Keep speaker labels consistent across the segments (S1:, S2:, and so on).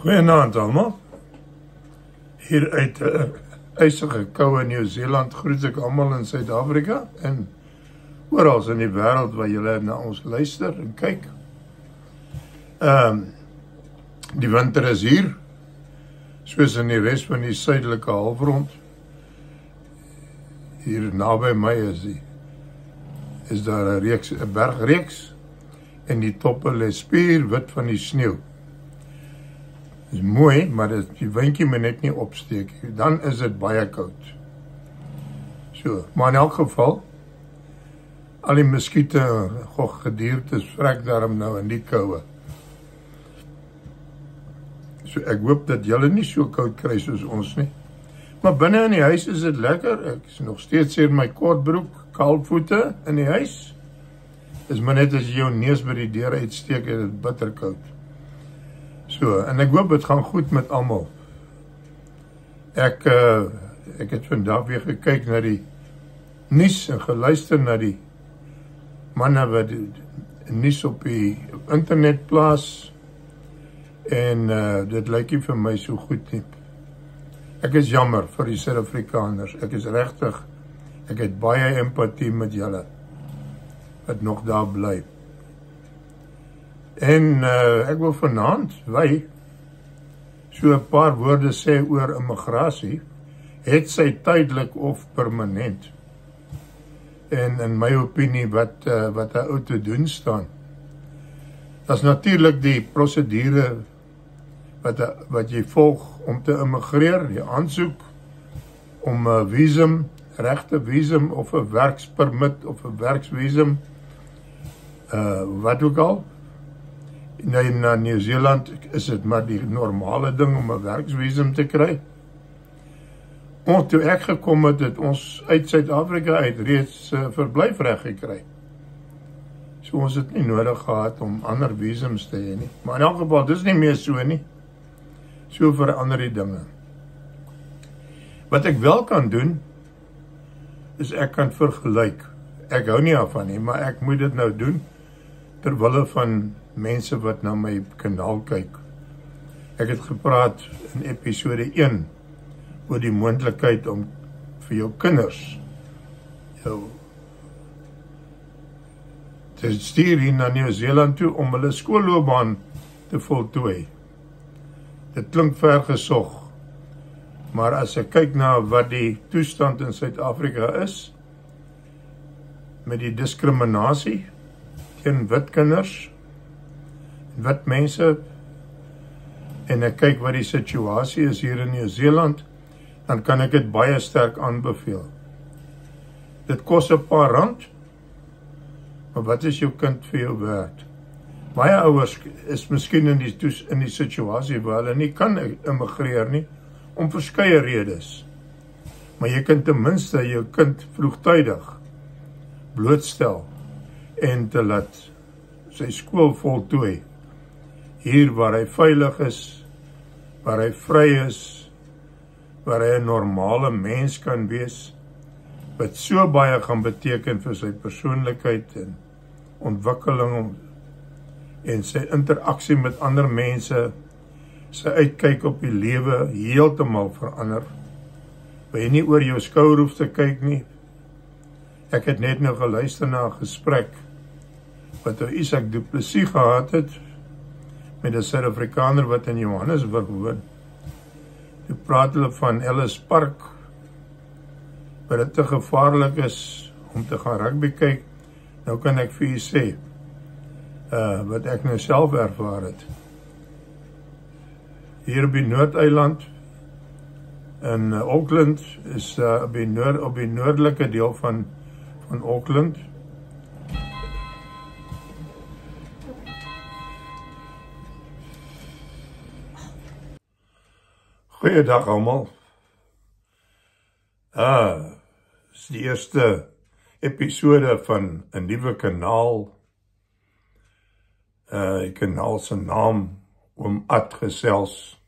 S1: Goeienaand almal. Hier uit ysige koue Nieu-Seeland groet ek almal in Suid-Afrika en oral in die wêreld waar julle na ons luister en kyk. Die winter is hier, soos in die res van die suidelike halfrond. Hier naby my is daar 'n bergreeks en die toppe lê spierwit van die sneeu. Dit is mooi, maar die windjie moet net nie opsteek. Dan is dit baie koud. So, maar in elk geval, al die muskiete en gogediertes vrek daarom nou in die koue. So ek hoop dat julle nie so koud kry soos ons nie. Maar binne in die huis is dit lekker. Ek is nog steeds hier in my kortbroek, kaalvoete in die huis. Is maar net as jy jou neus by die deur uitsteek, is dit bitterkoud. So, en ek hoop dit gaan goed met almal. Ek het vandag weer gekyk na die nuus en geluister na die manne wat die nuus op die internet plaas en dit lyk nie vir my so goed nie. Ek is jammer vir die Suid-Afrikaners. Ek is regtig, ek het baie empatie met julle wat nog daar bly. En ek wil vanaand so 'n paar woorde sê oor immigrasie, het sy tydelik of permanent. En in my opinie wat 'n ou te doen staan. Dat is natuurlik die prosedure wat jy volg om te immigreer, die aansoek om 'n visum, regte visum of 'n werkspermit of 'n werksvisum, wat ook al. Na Nieu-Seeland is dit maar die normale ding om 'n werksvisum te kry. Toe ek gekom het ons uit Suid-Afrika uit reeds verblyfreg gekry. So ons het nie nodig gehad om ander visums te hê nie. Maar in elk geval, dis nie meer so nie. So verander die dinge. Wat ek wel kan doen, is ek kan vergelyk. Ek hou nie af van nie, maar ek moet dit nou doen terwille van mense wat na my kanaal kyk. Ek het gepraat in episode 1 oor die moontlikheid om vir jou kinders te stuur hier na Nieu-Seeland toe om hulle skoolloopbaan te voltooi. Dit klink ver gesog, maar as ek kyk na wat die toestand in Suid-Afrika is, met die diskriminasie teen wit kinders, wit mense, en ek kyk wat die situasie is hier in Nieu-Seeland, dan kan ek dit baie sterk aanbeveel. Dit kos 'n paar rand, maar wat is jou kind vir jou werd? Baie ouers is miskien in die situasie waar hulle nie kan immigreer nie, om verskeie redes. Maar jy kan ten minste jou kind vroegtydig blootstel en te laat sy skool voltooi. Hier waar hy veilig is, waar hy vry is, waar hy 'n normale mens kan wees, wat so baie gaan beteken vir sy persoonlikheid en ontwikkeling en sy interaksie met ander mense, sy uitkyk op die lewe heeltemal verander. Waar jy nie oor jou skouer hoef te kyk nie. Ek het net nou geluister na 'n gesprek wat Isak Du Plessis gehad het met 'n Suid-Afrikaner wat in Johannesburg woon. Toe praat hulle van Ellis Park, waar dit te gevaarlik is om te gaan rugby kyk. Nou kan ek vir u sê, wat ek nou self ervaar het. Hier op die Noordeiland, in Auckland, is op die noordelike deel van Auckland, Goeiedag almal. Is die eerste episode van 'n nuwe kanaal. Die kanaal se naam Oom Ad Gesels.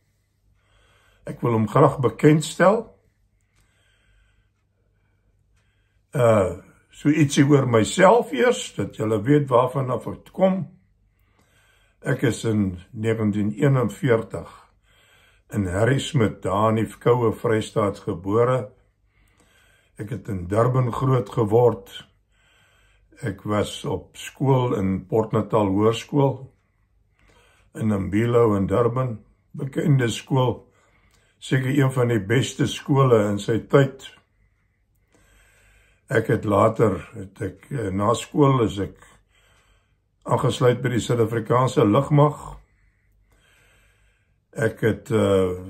S1: Ek wil hom graag bekendstel. So ietsie oor myself eers, dat julle weet waarvan af ek kom. Ek is in 1941 in Harrismith, daar in die koue Vrystaat gebore. Ek het in Durban groot geword. Ek was op skool in Port Natal Hoërskool, in Mbilo in Durban, bekende skool, seker een van die beste skole in sy tyd. Ek het later, na skool is ek aangesluit by die Suid-Afrikaanse Lugmag. Ek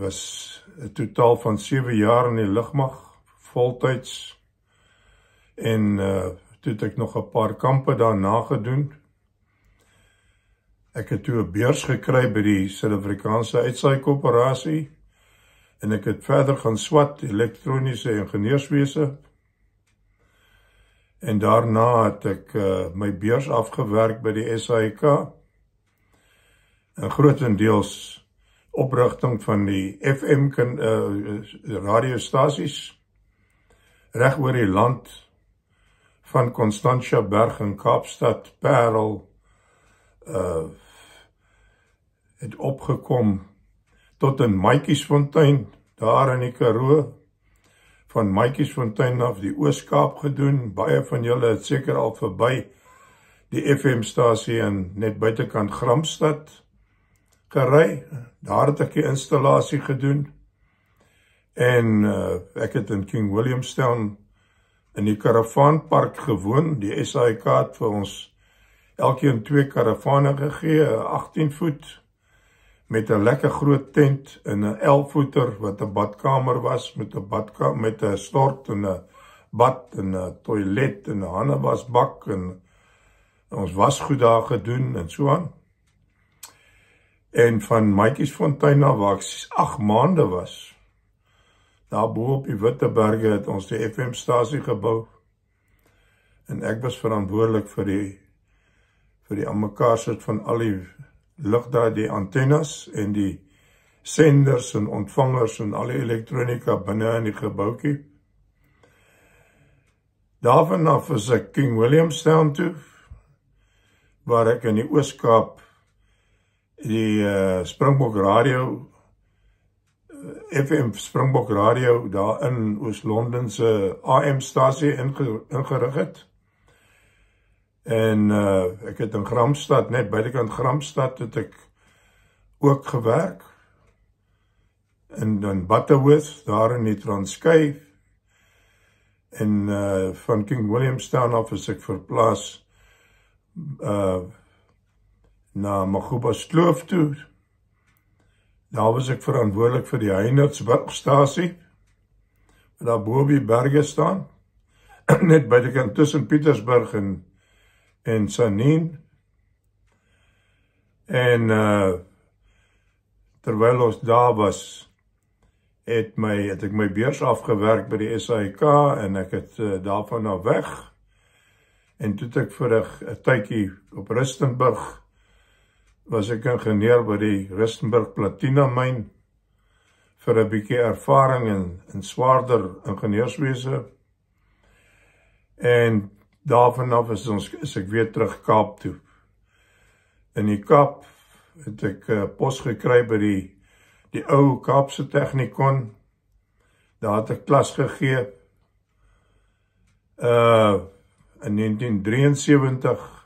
S1: was 'n totaal van 7 jaar in die lugmag, voltyds, en toe het ek nog 'n paar kampe daarna gedoen. Ek het toe 'n beurs gekry by die Suid-Afrikaanse Uitsaai-Koöperasie, en ek het verder gaan swat elektroniese ingenieurswese. En daarna het ek my beurs afgewerk by die SAIK, en grotendeels oprigting van die FM radiostasies reg oor die land, van Constantiaberg in Kaapstad, Parel, het opgekom tot in Maatjiesfontein, daar in die Karoo, van Maatjiesfontein af die Oos-Kaap gedoen. Baie van julle het seker al verby die FM-stasie in net buitekant Gramstad gery. Daar het ek die installasie gedoen. En ek het in King Williamstown in die Karavaanpark gewoon. Die SAIK het vir ons elkeen 2 karavane gegee, 18 voet, met 'n lekker groot tent en 'n 11 voeter wat 'n badkamer was, met 'n stort en 'n bad en 'n toilet en 'n handewasbak, en ons wasgoed daar gedoen en so aan. En van Maatjiesfontein af, waar ek 8 maande was, daar bo op die Witteberge het ons die FM-stasie gebou, en ek was verantwoordelik vir die aan mekaar sit van al die lugdraad, die antennes en die senders en ontvangers en al die elektronika binne in die gebouetjie. Daarvan af is ek King Williamstown toe, waar ek in die Oos-Kaap die Springbok Radio, FM Springbok Radio, daar in Oos-London se AM-stasie ingerig het. En ek het in Gramstad, net buitekant Gramstad, het ek ook gewerk. En dan Butterworth, daar in die Transkei. En van King Williamstown af is ek verplaas na Magubus Kloof toe. Daar was ek verantwoordelik vir die Heinertsburgstasie, wat daar bo op die berge staan, net buitekant tussen Pietersburg en Sanin. En terwyl ons daar was, het ek my beurs afgewerk by die SAIK, en ek het daarvan af weg. En toe het ek vir 'n tydjie op Rustenburg, was ek ingenieur by die Rustenburg Platina myn, vir 'n bietjie ervaring in swaarder ingenieurswese. En daarvan af is ek weer terug Kaap toe. In die Kaap het ek pos gekry by die ou Kaapse Technikon. Daar het ek klas gegee. In 1973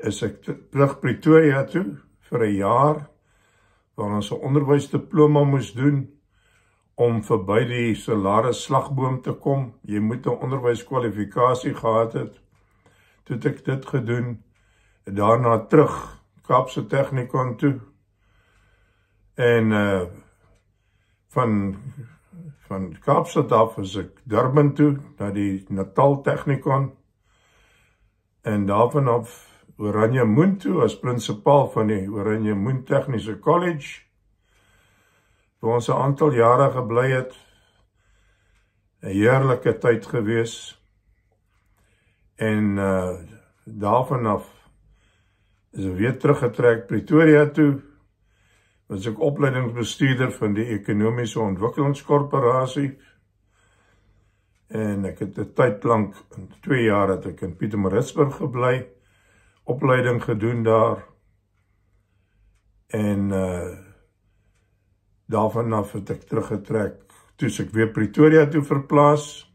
S1: is ek terug Pretoria toe vir 'n jaar, waar ons 'n onderwysdiploma moes doen om verby die salaris slagboom te kom. Jy moet 'n onderwyskwalifikasie gehad het. Toe het ek dit gedoen, daarna terug Kaapse Technikon toe. En van Kaapstad af is ek Durban toe, na die Natal Technikon. En daarvan af Oranjemoen toe, as prinsipaal van die Oranjemoen Tegniese College, waar ons 'n aantal jare gebly het. 'n heerlike tyd gewees. En daarvan af is ek weer teruggetrek Pretoria toe, was ek opleidingsbestuurder van die Ekonomiese Ontwikkelingskorporasie. En ek het 'n tyd lank, 2 jaar het ek in Pietermaritzburg gebly, opleiding gedoen daar. En Daarvan af het ek teruggetrek, toe ek weer Pretoria toe verplaas,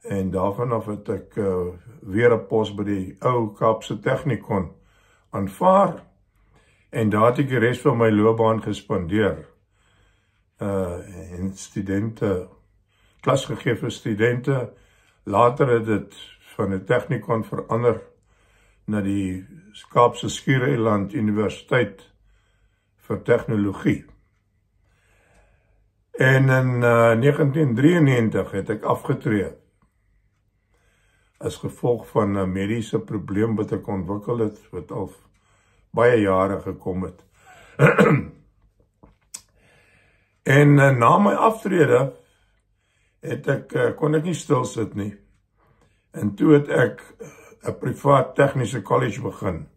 S1: en daarvan af het ek weer 'n pos by die ou Kaapse Technikon aanvaar, en daar het ek die res van my loopbaan gespandeer, en studente, klas gegee vir studente. Later het dit van die Technikon verander na die Kaapse Skiereiland Universiteit vir Tegnologie. En in 1993 het ek afgetree as gevolg van 'n mediese probleem wat ek ontwikkel het, wat al baie jare gekom het. En na my aftrede kon ek nie stil sit nie. En toe het ek 'n privaat tegniese college begin.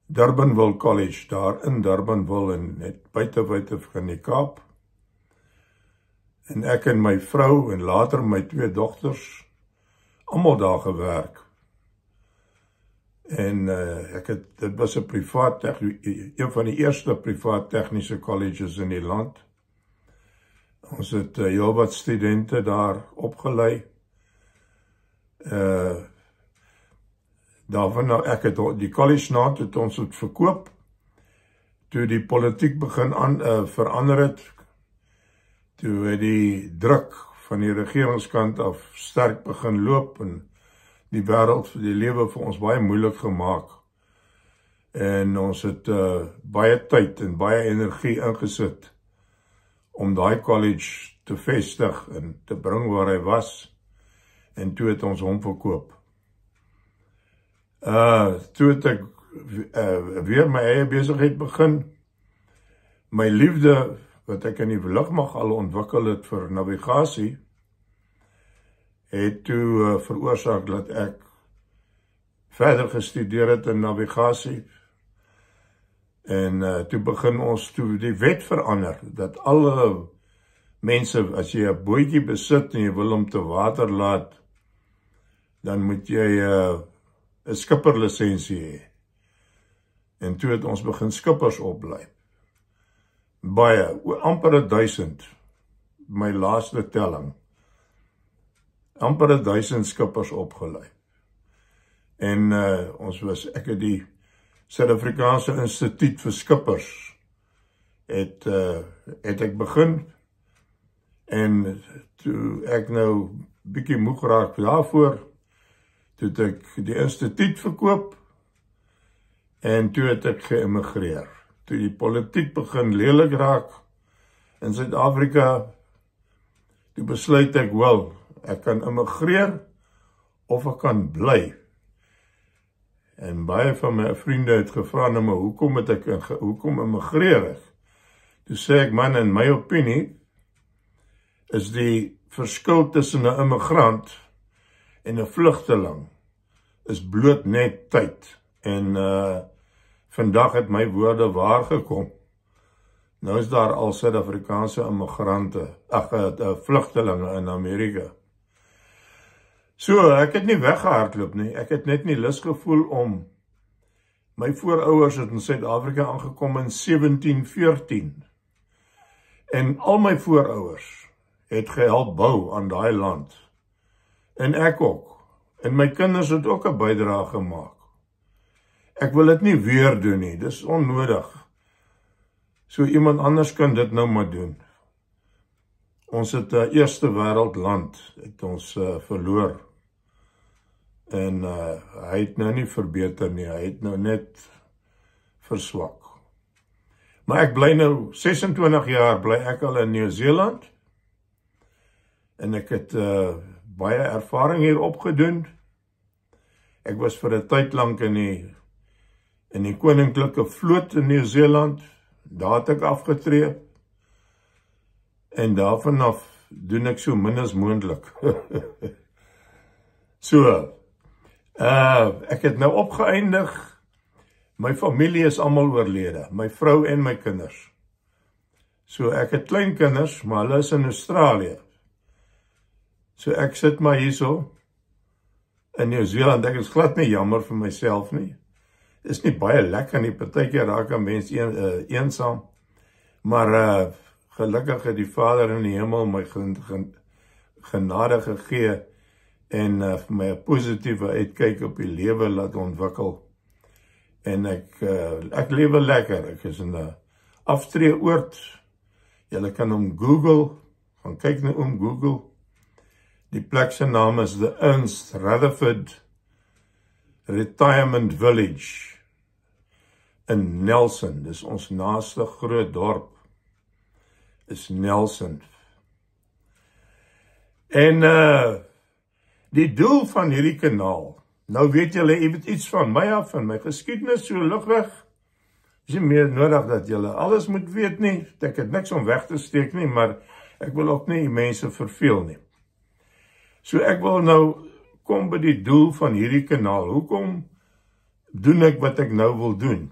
S1: Durbanville College, daar in Durbanville, en net buite van die Kaap. En ek en my vrou en later my 2 dogters, almal daar gewerk. En dit was 'n privaat, een van die eerste privaat tegniese colleges in die land. Ons het heel wat studente daar opgelei. Daarvan nou, ek het die college na het ons het verkoop, toe die politiek begin verander het, toe het die druk van die regeringskant af sterk begin loop, en die wêreld, die lewe vir ons baie moeilik gemaak, en ons het baie tyd en baie energie ingesit, om daai college te vestig, en te bring waar hy was, en toe het ons hom verkoop. Toe het ek weer my eie besigheid begin. My liefde, wat ek in die lugmag al ontwikkel het vir navigasie, het toe veroorsaak dat ek verder gestudeer het in navigasie. En toe begin ons toe die wet verander, dat alle mense, as jy 'n bootjie besit en jy wil hom te water laat, dan moet jy 'n skipperlisensie hê. En toe het ons begin skippers oplei. Baie, amper 1000, my laaste telling. Amper 1000 skippers opgelei. En ek het die Suid-Afrikaanse Instituut vir Skippers het ek begin, en toe ek nou bietjie moeg raak daarvoor, toe het ek die instituut verkoop, en toe het ek geëmigreer. Toe die politiek begin lelik raak in Suid-Afrika, toe besluit ek wel, ek kan immigreer of ek kan bly. En baie van my vriende het gevra na my, hoekom immigreer ek? Toe sê ek, man, in my opinie, is die verskil tussen 'n immigrant en 'n vlugteling is bloot net tyd. En vandag het my woorde waar gekom. Nou is daar al Suid-Afrikaanse immigrante, vlugtelinge in Amerika. So, ek het nie weggehardloop nie, ek het net nie lus gevoel om, my voorouers het in Suid-Afrika aangekom in 1714, en al my voorouers het gehelp bou aan daai land, en ek ook, en my kinders het ook 'n bydrae gemaak. Ek wil dit nie weer doen nie, dis onnodig. So iemand anders kan dit nou maar doen. Ons het 'n eerste wêreld land, het ons verloor. En hy het nou nie verbeter nie, hy het nou net verswak. Maar ek bly nou, 26 jaar bly ek al in Nieu-Seeland, en ek het baie ervaring hier opgedoen. Ek was vir 'n tyd lank in die koninklike vloot in Nieu-Seeland, daar het ek afgetree, en daarvan af doen ek so min as moontlik. So, ek het nou opgeëindig, my familie is almal oorlede, my vrou en my kinders. So ek het kleinkinders, maar hulle is in Australië. So ek sit maar hierso in Nieu-Seeland, ek is glad nie jammer vir myself nie. Is nie baie lekker nie, partykeer raak 'n mens eensaam, Maar gelukkig het die Vader in die hemel my genade gegee en vir my 'n positiewe uitkyk op die lewe laat ontwikkel. En ek lewe lekker. Ek is in 'n aftreeoord. Julle kan hom Google, gaan kyk na Google. Die plek se naam is the Ernst Rutherford Retirement Village in Nelson. Dis ons naaste groot dorp, is Nelson. En die doel van hierdie kanaal, nou weet julle iets van my af, van my geskiedenis so ligweg. Is nie meer nodig dat julle alles moet weet nie. Ek het niks om weg te steek nie, maar ek wil ook nie mense verveel nie. So ek wil nou kom by die doel van hierdie kanaal. Hoekom doen ek wat ek nou wil doen?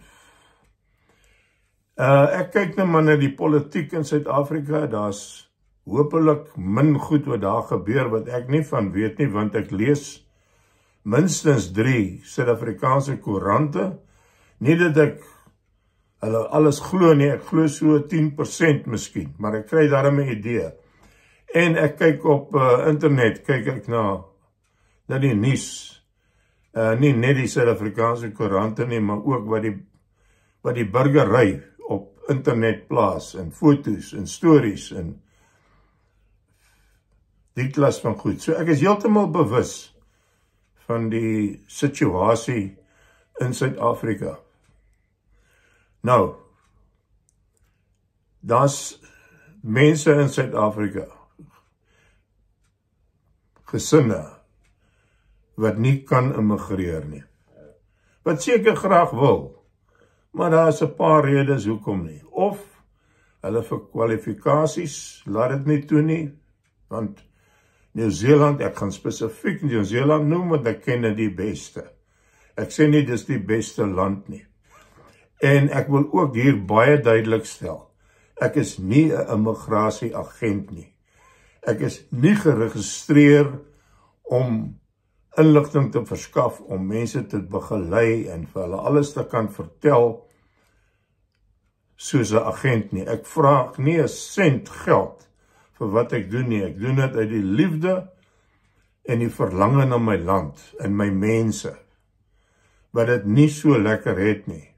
S1: Ek kyk nou maar na die politiek in Suid-Afrika. Daar's hopelik min goed wat daar gebeur wat ek nie van weet nie, want ek lees minstens 3 Suid-Afrikaanse koerante. Nie dat ek hulle alles glo nie, ek glo so 10% miskien, maar ek kry daarmee 'n idee. En ek kyk op internet, kyk ek na die nuus. Nie net die Suid-Afrikaanse koerante nie, maar ook wat die burgery op internet plaas, en foto's, en stories, en die klas van goed. So ek is heeltemal bewus van die situasie in Suid-Afrika. Nou, daar's mense in Suid-Afrika, gesinne, wat nie kan immigreer nie. Wat seker graag wil, maar daar is 'n paar redes hoekom nie. Of hulle vir kwalifikasies laat dit nie toe nie, want Nieu-Seeland, ek gaan spesifiek Nieu-Seeland noem, want ek ken dit die beste. Ek sê nie dis die beste land nie. En ek wil ook hier baie duidelik stel, ek is nie 'n immigratieagent nie. Ek is nie geregistreer om inligting te verskaf, om mense te begelei en vir hulle alles te kan vertel soos 'n agent nie. Ek vra nie 'n sent geld vir wat ek doen nie. Ek doen dit uit die liefde en die verlange na my land en my mense, wat dit nie so lekker het nie.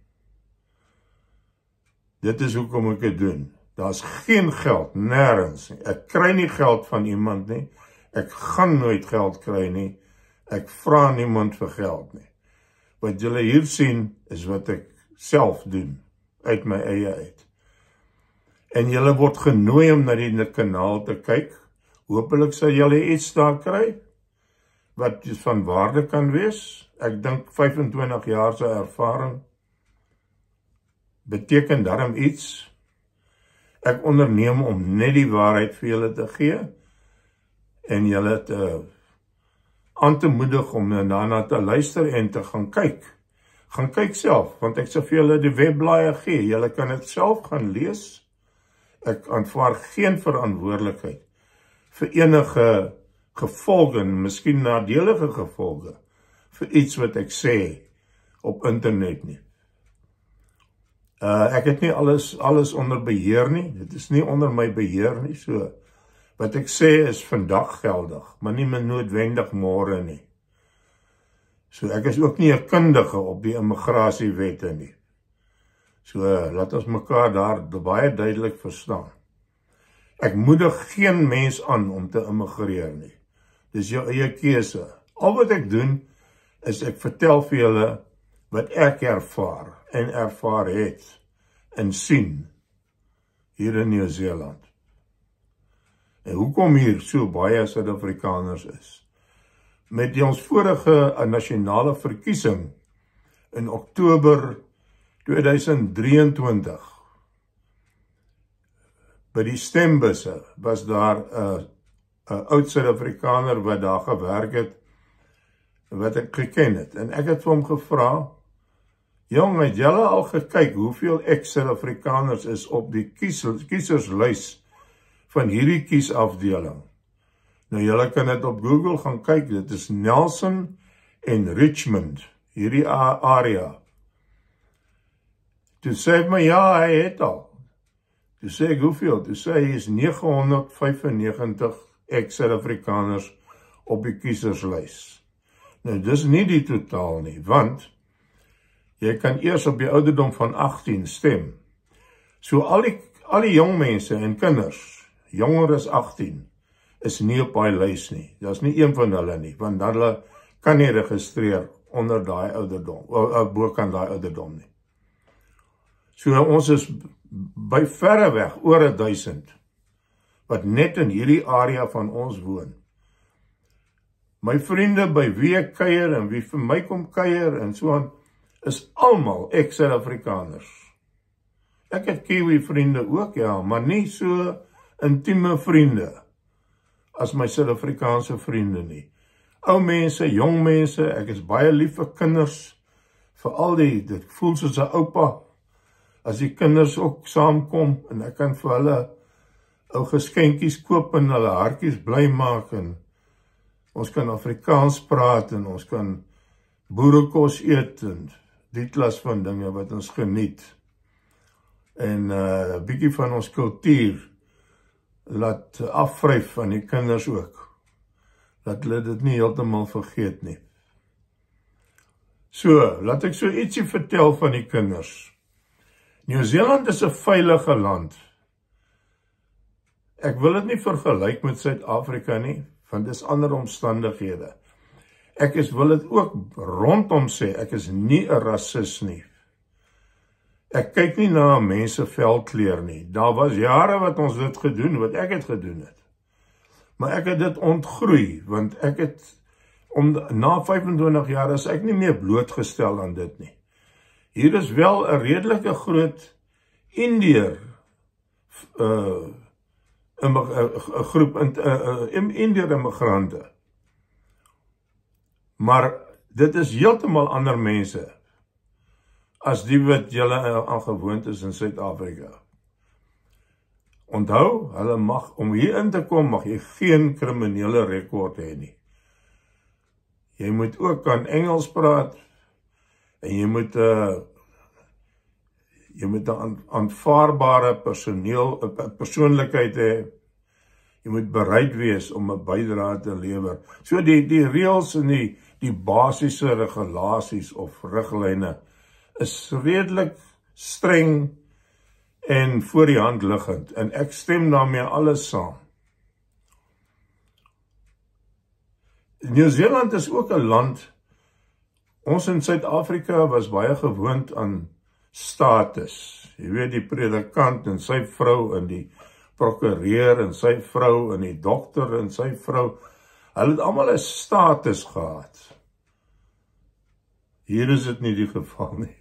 S1: Dit is hoekom ek dit doen. Daar's geen geld, nêrens nie. Ek kry nie geld van iemand nie. Ek gaan nooit geld kry nie. Ek vra niemand vir geld nie. Wat julle hier sien, is wat ek self doen, uit my eie uit. En julle word genooi om na die kanaal te kyk. Hopelik sal julle iets daar kry, wat van waarde kan wees. Ek dink 25 jaar se ervaring beteken daarom iets. Ek onderneem om net die waarheid vir julle te gee, en julle aan te moedig om daarna te luister en te gaan kyk. Gaan kyk self, want ek sal vir julle die webblaaie gee. Julle kan dit self gaan lees. Ek aanvaar geen verantwoordelikheid vir enige gevolge, miskien nadelige gevolge, vir iets wat ek sê op internet nie. Ek het nie alles onder beheer nie. Dit is nie onder my beheer nie. So wat ek sê is vandag geldig, maar nie meer noodwendig môre nie. So ek is ook nie 'n kundige op die immigrasiewette nie. So laat ons mekaar daar baie duidelik verstaan. Ek moedig geen mens aan om te immigreer nie. Dis jou eie keuse. Al wat ek doen, is ek vertel vir julle wat ek ervaar en ervaar het en sien hier in Nieu-Seeland. En hoekom hier so baie Suid-Afrikaners is. Met ons vorige nasionale verkiesing in Oktober 2023, by die stembusse was daar 'n oud Suid-Afrikaner wat daar gewerk het, wat ek geken het. En ek het vir hom gevra, jong, het julle al gekyk hoeveel ex-Suid-Afrikaners is op die kieserslys van hierdie kiesafdeling? Nou, julle kan dit op Google gaan kyk, dit is Nelson en Richmond, hierdie area. Toe sê my, ja, hy het al. Toe sê ek hoeveel? Toe sê hy is 995 ex-Suid-Afrikaners op die kieserslys. Nou, dis nie die totaal nie, want jy kan eers op die ouderdom van 18 stem. So al die jong mense en kinders, jonger as 18, is nie op daai lys nie. Daar's nie een van hulle nie, want hulle kan nie registreer onder daai ouderdom, bokant daai ouderdom nie. So ons is by verre weg oor 1000 wat net in hierdie area van ons woon. My vriende by wie ek kuier en wie vir my kom kuier en so aan, is almal ex-Suid-Afrikaners. Ek het Kiwi vriende ook, ja, maar nie so intieme vriende as my Suid-Afrikaanse vriende nie. Ou mense, jong mense, ek is baie lief vir kinders, veral dit voel soos 'n oupa, as die kinders ook saamkom, en ek kan vir hulle ou geskenkies koop en hulle hartjies bly maak, en ons kan Afrikaans praat, en ons kan boerekos eet, en die klas van dinge wat ons geniet. En 'n bietjie van ons kultuur laat afvryf van die kinders ook. Dat hulle dit nie heeltemal vergeet nie. So, laat ek so ietsie vertel van die kinders. Nieu-Seeland is 'n veilige land. Ek wil dit nie vergelyk met Suid-Afrika nie, want dis ander omstandighede. Ek wil dit ook rondom sê, ek is nie 'n rasis nie. Ek kyk nie na mense velkleur nie. Daar was jare wat ons dit gedoen, wat ek het gedoen het. Maar ek het dit ontgroei, want ek het, na 25 jaar is ek nie meer blootgestel aan dit nie. Hier is wel 'n redelike groot Indiër, 'n groep Indiër immigrante. Maar dit is heeltemal ander mense as die wat julle aan gewoond is in Suid-Afrika. Onthou, hulle mag, om hier in te kom, mag jy geen kriminele rekord hê nie. Jy moet ook kan Engels praat, en jy moet 'n aanvaarbare persoonlikheid hê. Jy moet bereid wees om 'n bydrae te lewer. So die reëls en die basiese regulasies of riglyne is redelik streng en voor die hand liggend, en ek stem daarmee alles saam. Nieu-Seeland is ook 'n land, ons in Suid-Afrika was baie gewoond aan status. Jy weet, die predikant en sy vrou, en die prokureur en sy vrou, en die dokter en sy vrou, hulle het almal 'n status gehad. Hier is dit nie die geval nie.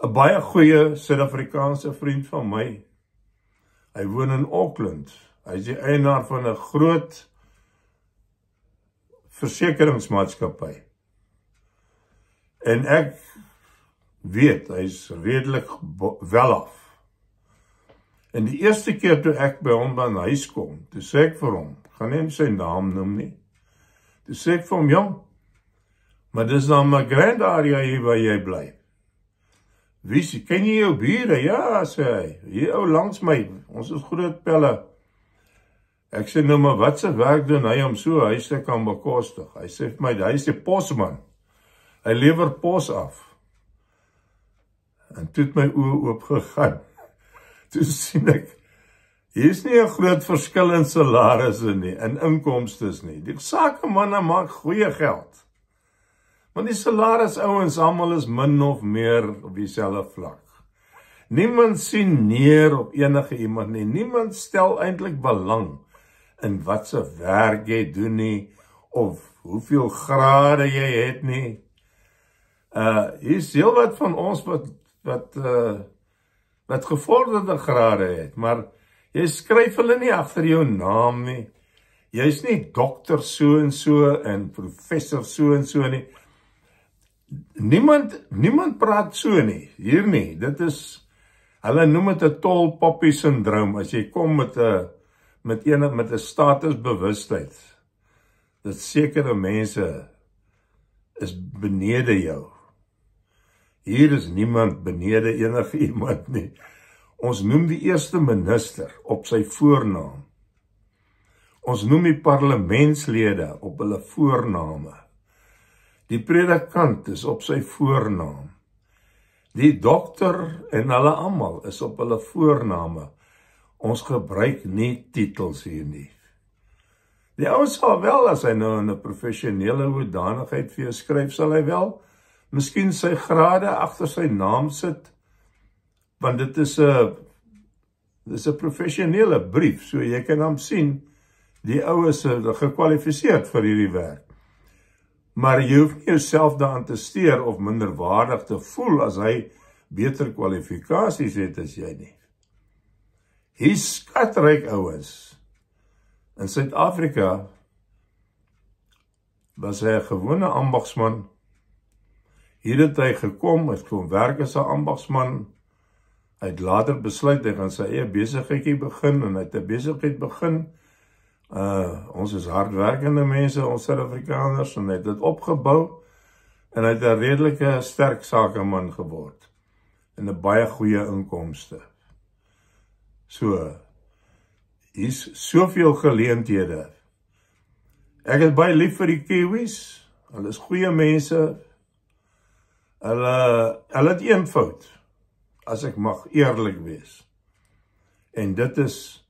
S1: 'n baie goeie Suid-Afrikaanse vriend van my, hy woon in Auckland, hy is die eienaar van 'n groot versekeringsmaatskappy. En ek weet, hy is redelik welaf. En die eerste keer toe ek by hom aan huis kom, toe sê ek vir hom, gaan nie sy naam noem nie, toe sê ek vir hom, jong, maar dis dan my grand area hier waar jy bly. Wie, ken jy jou bure? Ja, sê hy, hier ou langs my, ons is groot pelle. Ek sê nou, maar wat se werk doen hy om so huis te kan bekostig? Hy sê vir my, hy is die posman, hy lewer pos af. En toe het my oë oopgegaan. Toe sien ek, hier is nie 'n groot verskil in salarisse nie, in inkomstes nie. Die sakemanne maak goeie geld. Want die salaris ouens almal is min of meer op dieselfde vlak. Niemand sien neer op enige iemand nie. Niemand stel eintlik belang in wat se werk jy doen nie, of hoeveel grade jy het nie. Hier is heel wat van ons wat gevorderde grade het, maar jy skryf hulle nie agter jou naam nie. Jy is nie dokter so en professor so en so nie. Niemand praat so nie, hier nie. Dit is, hulle noem dit 'n tall poppy syndroom, as jy kom met 'n statusbewustheid, dat sekere mense is benede jou. Hier is niemand benede enige iemand nie. Ons noem die eerste minister op sy voornaam. Ons noem die parlementslede op hulle voorname. Die predikant is op sy voornaam. Die dokter en hulle almal is op hulle voorname. Ons gebruik nie titels hier nie. Die ou sal wel, as hy nou in 'n professionele hoedanigheid vir jou skryf, sal hy wel miskien sy grade agter sy naam sit, want dit is 'n professionele brief, so jy kan hom sien, die ou is gekwalifiseerd vir hierdie werk. Maar jy hoef nie jouself daaraan te steur of minderwaardig te voel as hy beter kwalifikasies het as jy nie. Hier's skatryk ouens. In Suid-Afrika was hy 'n gewone ambagsman. Hier het hy gekom, het kom werk as 'n ambagsman. Hy het later besluit hy gaan sy eie besigheidjie begin en hy het 'n besigheid begin. Ons is hardwerkende mense, ons Suid-Afrikaners, en hy het dit opgebou en hy het 'n redelike sterk sakeman geword en 'n baie goeie inkomste. So, hier's soveel geleenthede. Ek is baie lief vir die Kiwis. Hulle is goeie mense. Hulle het een fout, as ek mag eerlik wees. En dit is,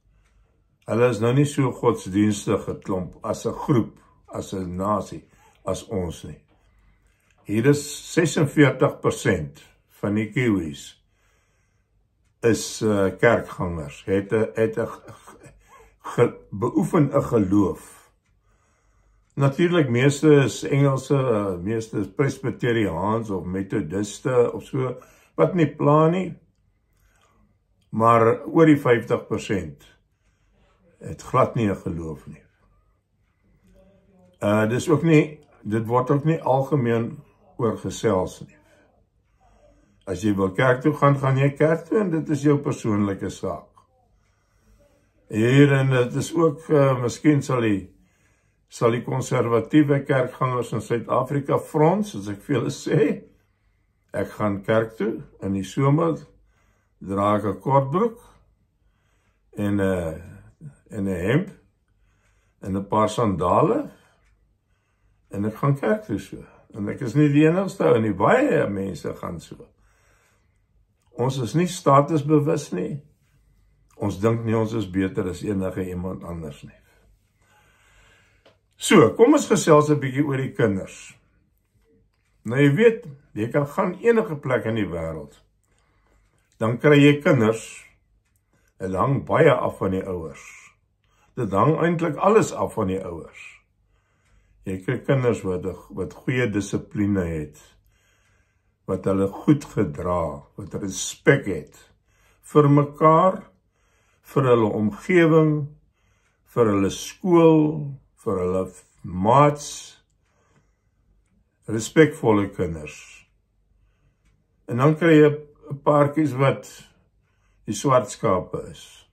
S1: hulle is nou nie so godsdienstige klomp as 'n groep, as 'n nasie, as ons nie. Hier is 46% van die Kiwis is kerkgangers, beoefen 'n geloof. Natuurlik, meeste is Engelse, meeste is Presbyteriaans of Methodiste of so, wat nie pla nie, maar oor die 50% het glad nie 'n geloof nie. Dit word ook nie algemeen oorgesels nie. As jy wil kerk toe gaan, gaan jy kerk toe en dit is jou persoonlike saak. Hier en dit is ook, miskien sal die konservatiewe kerkgangers in Suid-Afrika frons, as ek vir julle sê, ek gaan kerk toe, in die somer dra ek 'n kortbroek en 'n hemp en 'n paar sandale en ek gaan kerk toe so. En ek is nie die enigste ou nie, baie mense gaan so. Ons is nie statusbewus nie. Ons dink nie ons is beter as enige iemand anders nie. So, kom ons gesels 'n bietjie oor die kinders. Nou jy weet, jy kan gaan enige plek in die wêreld. Dan kry jy kinders, dit hang baie af van die ouers. Dit hang eintlik alles af van die ouers. Jy kry kinders wat goeie dissipline het, wat hulle goed gedra, wat respek het vir mekaar, vir hulle omgewing, vir hulle skool, vir hulle maats, respekvolle kinders. En dan kry jy 'n paartjies wat die swart skape is.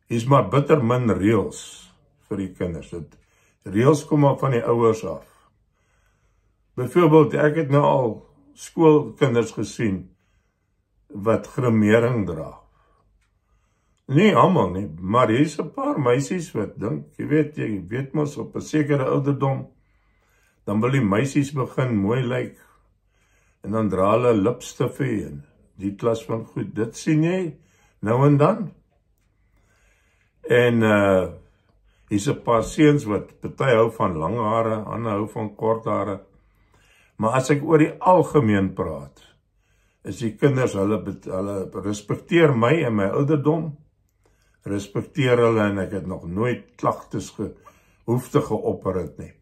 S1: Hier's maar bitter min reëls vir die kinders. Reëls kom maar van die ouers af. Byvoorbeeld, ek het nou al skoolkinders gesien wat grimering dra. Nie almal nie, maar hier's 'n paar meisies wat dink, jy weet mos op 'n sekere ouderdom, dan wil die meisies begin mooi lyk, en dan dra hulle lipstifie en die klas van goed, dit sien jy nou en dan. En hier's 'n paar seuns wat party hou van lang hare, ander hou van kort hare. Maar as ek oor die algemeen praat, is die kinders, hulle respekteer my en my ouderdom, respekteer hulle en ek het nog nooit klagtes hoef te geopper het nie.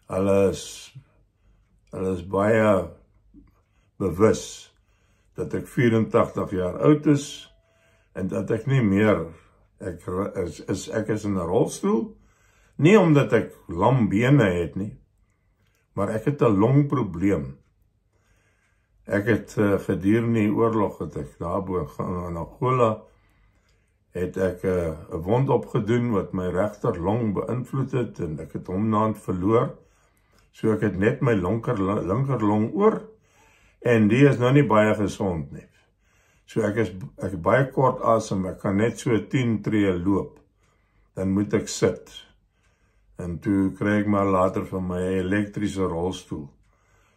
S1: Hulle is baie bewus dat ek 84 jaar oud is en dat ek nie meer, ek is in 'n rolstoel, nie omdat ek lam bene het nie, maar ek het 'n longprobleem. Ek het gedurende die oorlog het ek daarbo in Angola, het ek 'n wond opgedoen wat my regter long beïnvloed het en ek het hom naand verloor. So ek het net my linker long oor en die is nou nie baie gesond nie. So ek is baie kort asem, ek kan net so 10 tree loop, dan moet ek sit. En toe kry ek maar later van my elektriese rolstoel.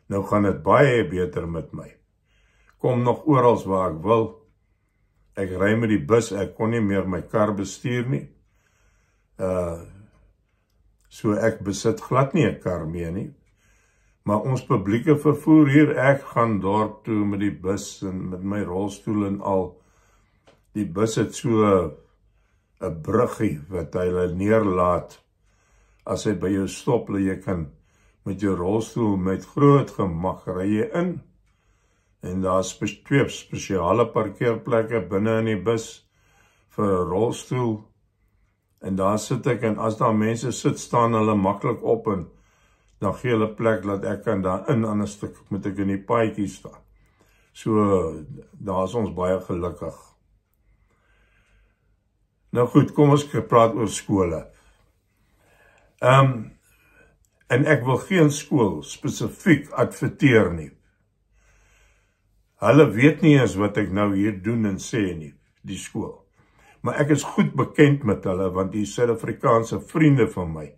S1: Nou gaan dit baie beter met my. Kom nog oral waar ek wil. Ek ry met die bus, ek kon nie meer my kar bestuur nie. So ek besit glad nie 'n kar meer nie. Maar ons publieke vervoer hier, ek gaan dorp toe met die bus en met my rolstoel en al. Die bus het so 'n bruggie wat hy neerlaat. As hy by jou stop, jy kan met jou rolstoel met groot gemak ry jy in. En daar is 2 spesiale parkeerplekke binne in die bus vir 'n rolstoel. En daar sit ek, en as daar mense sit, staan hulle maklik op en dan gee hulle plek dat ek kan daarin, anders moet ek in die paadjie staan. So, daar is ons baie gelukkig. Nou goed, kom ons praat oor skole. En ek wil geen skool spesifiek adverteer nie. Hulle weet nie eens wat ek nou hier doen en sê nie, die skool. Maar ek is goed bekend met hulle, want die Suid-Afrikaanse vriende van my,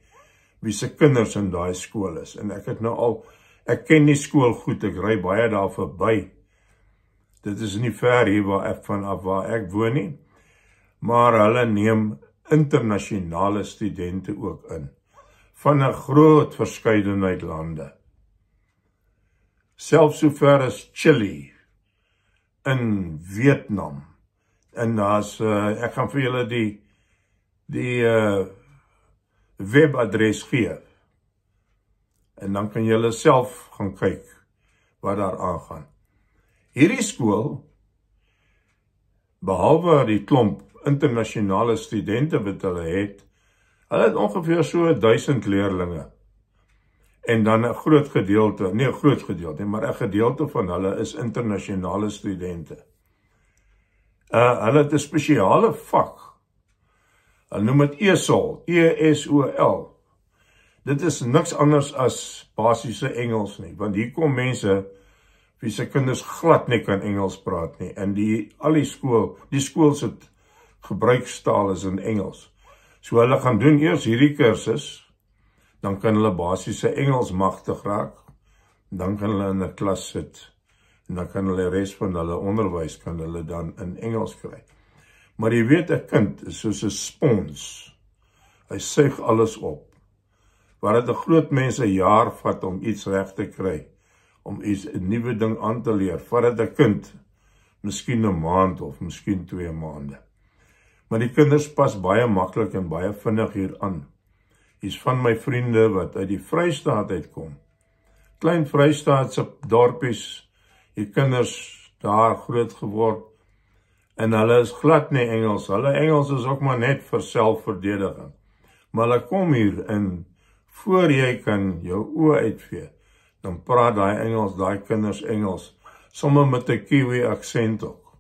S1: wie se kinders in daai skool is. En ek ken die skool goed, ek ry baie daar verby. Dit is nie ver hier vanaf waar ek woon nie. Maar hulle neem internasionale studente ook in, van 'n groot verskeidenheid lande. Selfs so ver as Chili, in Vietnam. En daar's, ek gaan vir julle die webadres gee. En dan kan julle self gaan kyk wat daar aangaan. Hierdie skool, behalwe die klomp internasionale studente wat hulle het ongeveer so 1000 leerlinge. En dan 'n groot gedeelte, nie 'n groot gedeelte, maar 'n gedeelte van hulle is internasionale studente. Hulle het 'n spesiale vak. Hulle noem dit ESOL, E-S-O-L. Dit is niks anders as basiese Engels nie, want hier kom mense wie se kinders glad nie kan Engels praat nie, en die skool se gebruikstaal is in Engels. So hulle gaan doen eers hierdie kursus, dan kan hulle basiese Engels magtig raak, dan kan hulle in 'n klas sit, en dan kan hulle res van hulle onderwys kan hulle dan in Engels kry. Maar jy weet, 'n kind is soos 'n spons. Hy suig alles op. Waar dit 'n groot mens 'n jaar vat om iets reg te kry, om iets 'n nuwe ding aan te leer, vat dit 'n kind miskien 'n maand of miskien 2 maande. Maar die kinders pas baie maklik en baie vinnig hier aan. Hier's van my vriende wat uit die Vrystaat uitkom. Klein Vrystaatse dorpies, die kinders daar groot geword, en hulle is glad nie Engels. Hulle Engels is ook maar net vir selfverdediging. Maar hulle kom hier en voor jy kan jou oë uitvee, dan praat daai kinders Engels, soms met 'n Kiwi aksent ook.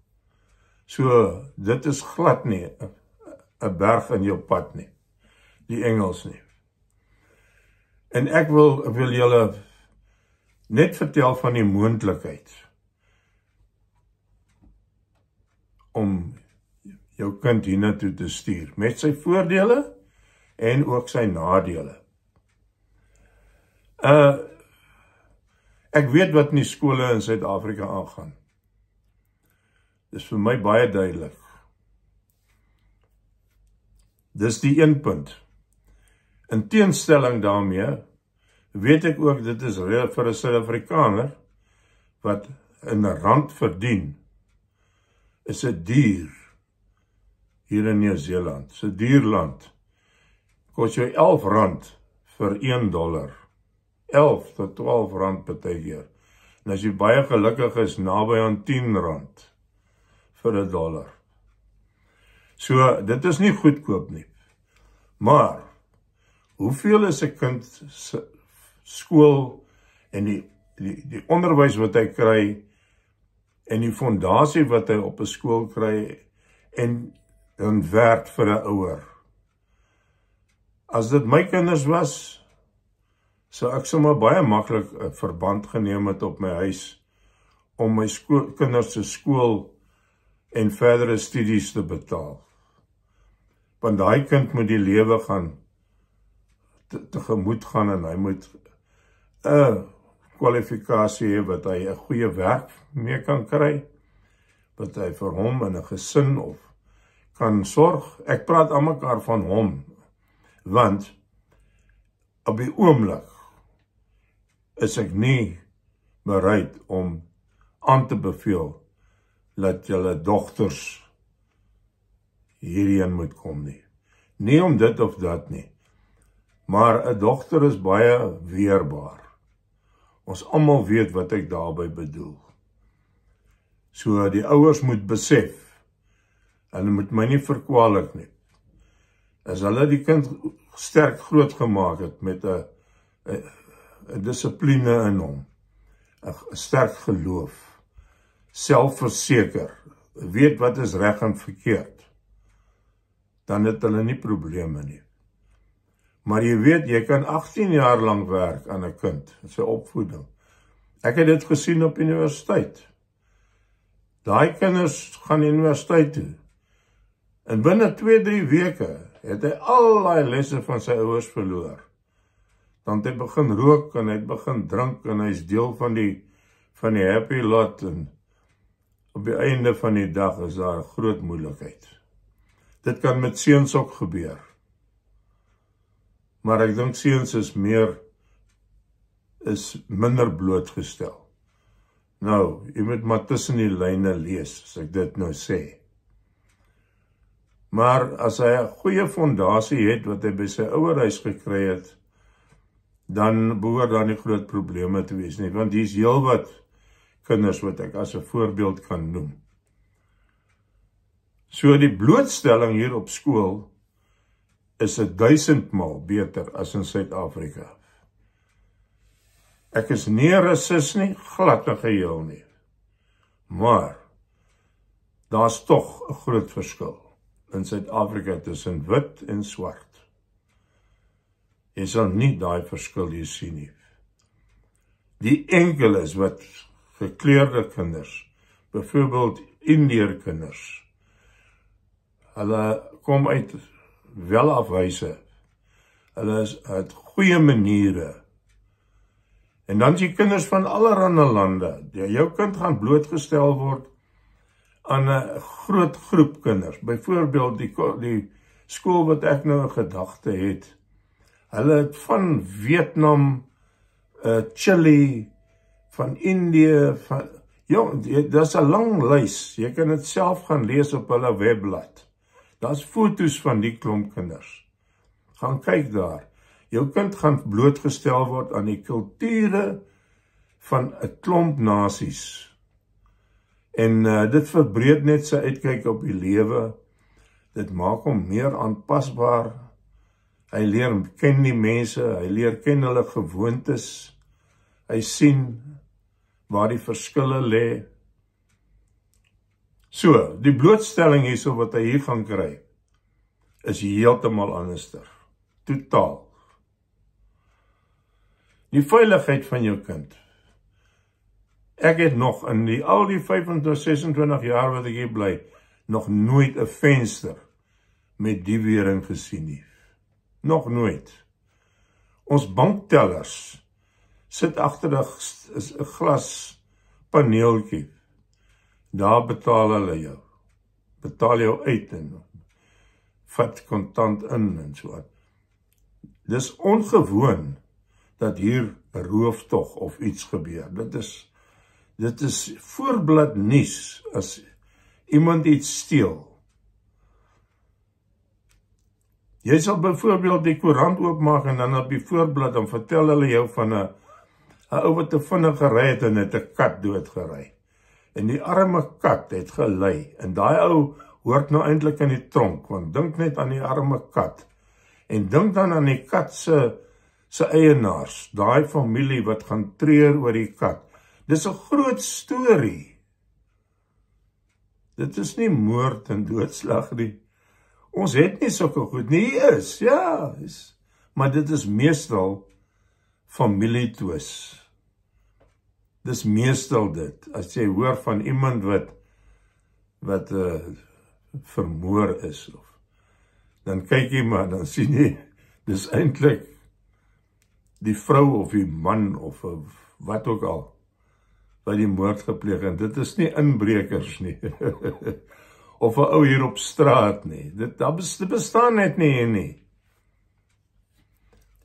S1: So, dit is glad nie 'n berg in jou pad nie, die Engels nie. En ek wil julle net vertel van die moontlikheid om jou kind hiernatoe te stuur, met sy voordele en ook sy nadele. Ek weet wat in die skole in Suid-Afrika aangaan. Dis vir my baie duidelik. Dis die een punt. In teenstelling daarmee, weet ek ook, dit is vir 'n Suid-Afrikaner, wat in 'n rand verdien, is 'n dier, hier in Nieu-Seeland, is 'n duur land, kos jou R11 vir $1, 11 tot 12 rand partykeer, en as jy baie gelukkig is, naby aan R10 vir $1. So, dit is nie goedkoop nie. Maar, hoeveel is 'n kind se skool en die onderwys wat hy kry, en die fondasie wat hy op 'n skool kry, en dan werd vir 'n ouer? As dit my kinders was, sou ek sommer baie maklik 'n verband geneem het op my huis, om my kinders se skool en verdere studies te betaal. Want daai kind moet die lewe gaan tegemoet gaan en hy moet 'n kwalifikasie hê wat hy 'n goeie werk mee kan kry, wat hy vir hom in 'n gesin of kan sorg. Ek praat aan mekaar van hom, want op die oomblik is ek nie bereid om aan te beveel dat julle dogters hierheen moet kom nie. Nie om dit of dat nie, maar 'n dogter is baie weerbaar. Ons almal weet wat ek daarby bedoel. So die ouers moet besef, hulle moet my nie verkwalik nie. As hulle die kind sterk groot gemaak het met 'n dissipline in hom, 'n sterk geloof, selfverseker, weet wat is reg en verkeerd, dan het hulle nie probleme nie. Maar jy weet, jy kan 18 jaar lang werk aan 'n kind, sy opvoeding. Ek het dit gesien op universiteit. Daai kinders gaan universiteit toe. En binne 2-3 weke het hy al daai lesse van sy ouers verloor. Dan het hy begin rook en hy het begin drink en hy is deel van die happy lot en op die einde van die dag is daar 'n groot moeilikheid. Dit kan met seuns ook gebeur. Maar ek dink seuns is minder blootgestel. Nou, jy moet maar tussen die lyne lees, as ek dit nou sê. Maar as hy 'n goeie fondasie het, wat hy by sy ouerhuis gekry het, dan behoort daar nie groot probleme te wees nie, want hier is heelwat kinders wat ek as 'n voorbeeld kan noem. So die blootstelling hier op skool is 1000-mal beter as in Suid-Afrika. Ek is nie 'n rasis nie, glad en geheel nie. Maar daar's tog 'n groot verskil in Suid-Afrika tussen wit en swart. Jy sal nie daai verskil hier sien nie. Die enkeles wat gekleurde kinders, byvoorbeeld Indiër kinders, hulle kom uit welafhuise, hulle het goeie maniere, en dan is die kinders van allerlei lande. Jou kind gaan blootgestel word aan 'n groot groep kinders. Byvoorbeeld die skool wat ek nou in gedagte het. Hulle het van Vietnam, Chili, van Indië, dis 'n lang lys. Jy kan dit self gaan lees op hulle webblad. Daar's foto's van die klomp kinders. Gaan kyk daar. Jou kind gaan blootgestel word aan die kulture van 'n klomp nasies. En dit verbreed net sy uitkyk op die lewe. Dit maak hom meer aanpasbaar. Hy leer ken die mense, hy leer ken hulle gewoontes. Hy sien waar die verskille lê. So, die blootstelling hierso wat hy hier gaan kry, is heeltemal anderster. Totaal. Die veiligheid van jou kind. Ek het nog in al die 25, 26 jaar wat ek hier bly, nog nooit 'n venster met diewering gesien nie. Nog nooit. Ons banktellers sit agter 'n glaspaneeltjie. Daar betaal hulle jou. Betaal jou uit en vat kontant in en so aan. Dis ongewoon dat hier 'n rooftog of iets gebeur. Dit is voorblad nuus as iemand iets steel. Jy sal byvoorbeeld die koerant oopmaak en dan op die voorblad dan vertel hulle jou van 'n ou wat te vinnig gery het en het 'n kat doodgery. En die arme kat het gelei en daai ou hoort nou eintlik in die tronk, want dink net aan die arme kat. En dink dan aan die kat se eienaars, daai familie wat gaan treur oor die kat. Dis 'n groot storie. Dit is nie moord en doodslag nie. Ons het nie sulke goed nie, ja, maar dit is meestal familietwis. Dis meestal dit, as jy hoor van iemand wat wat vermoor is, of dan kyk jy maar, dan sien jy, dis eintlik die vrou of die man of wat ook al, wat die moord gepleeg het. Dit is nie inbrekers nie, of 'n ou hier op straat nie. Dit bestaan net nie hier nie.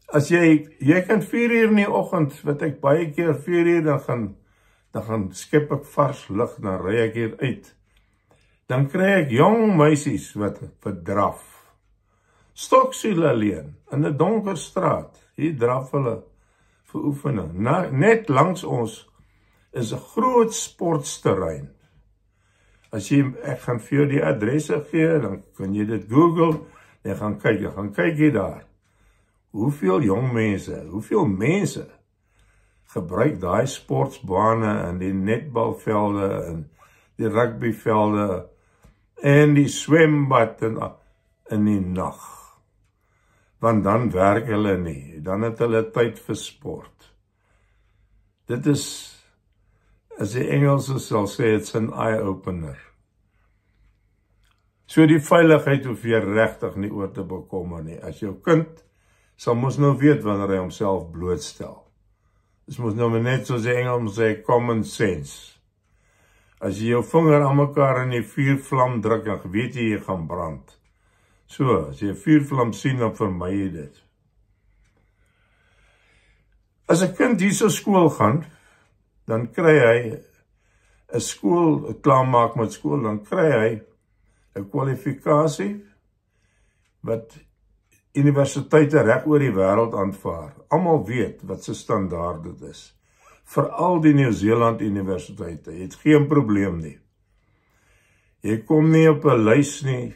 S1: As jy kan 4 uur in die oggend, wat ek baie keer 4 uur, dan gaan skep ek vars lig, dan ry ek hier uit. Dan kry ek jong meisies wat draf. Stoksiel alleen, in 'n donker straat. Hier draf hulle vir oefening. Net langs ons is 'n groot sportsterrein. Ek gaan vir jou die adresse gee, dan kan jy dit Google, en gaan kyk jy daar. Hoeveel jong mense, hoeveel mense gebruik daai sportsbane en die netbalvelde en die rugbyvelde en die swembad in die nag. Want dan werk hulle nie, dan het hulle tyd vir sport. Dit is, as die Engelse sal sê, it's an eye-opener. So die veiligheid hoef jy regtig nie oor te bekommer nie. As jou kind sal mos nou weet wanneer hy homself blootstel. Dis mos nou net soos die Engels sê, common sense. As jy jou vinger aan mekaar in die vuurvlam druk, dan weet jy gaan brand. So, as jy 'n vuurvlam sien, dan vermy jy dit. As 'n kind hier so skool gaan, dan kry hy 'n skool, klaarmaak met skool, dan kry hy 'n kwalifikasie wat universiteite reg oor die wêreld aanvaar. Almal weet wat se standaard dit is. Veral die Nieu-Seeland universiteite, jy het geen probleem nie. Jy kom nie op 'n lys nie.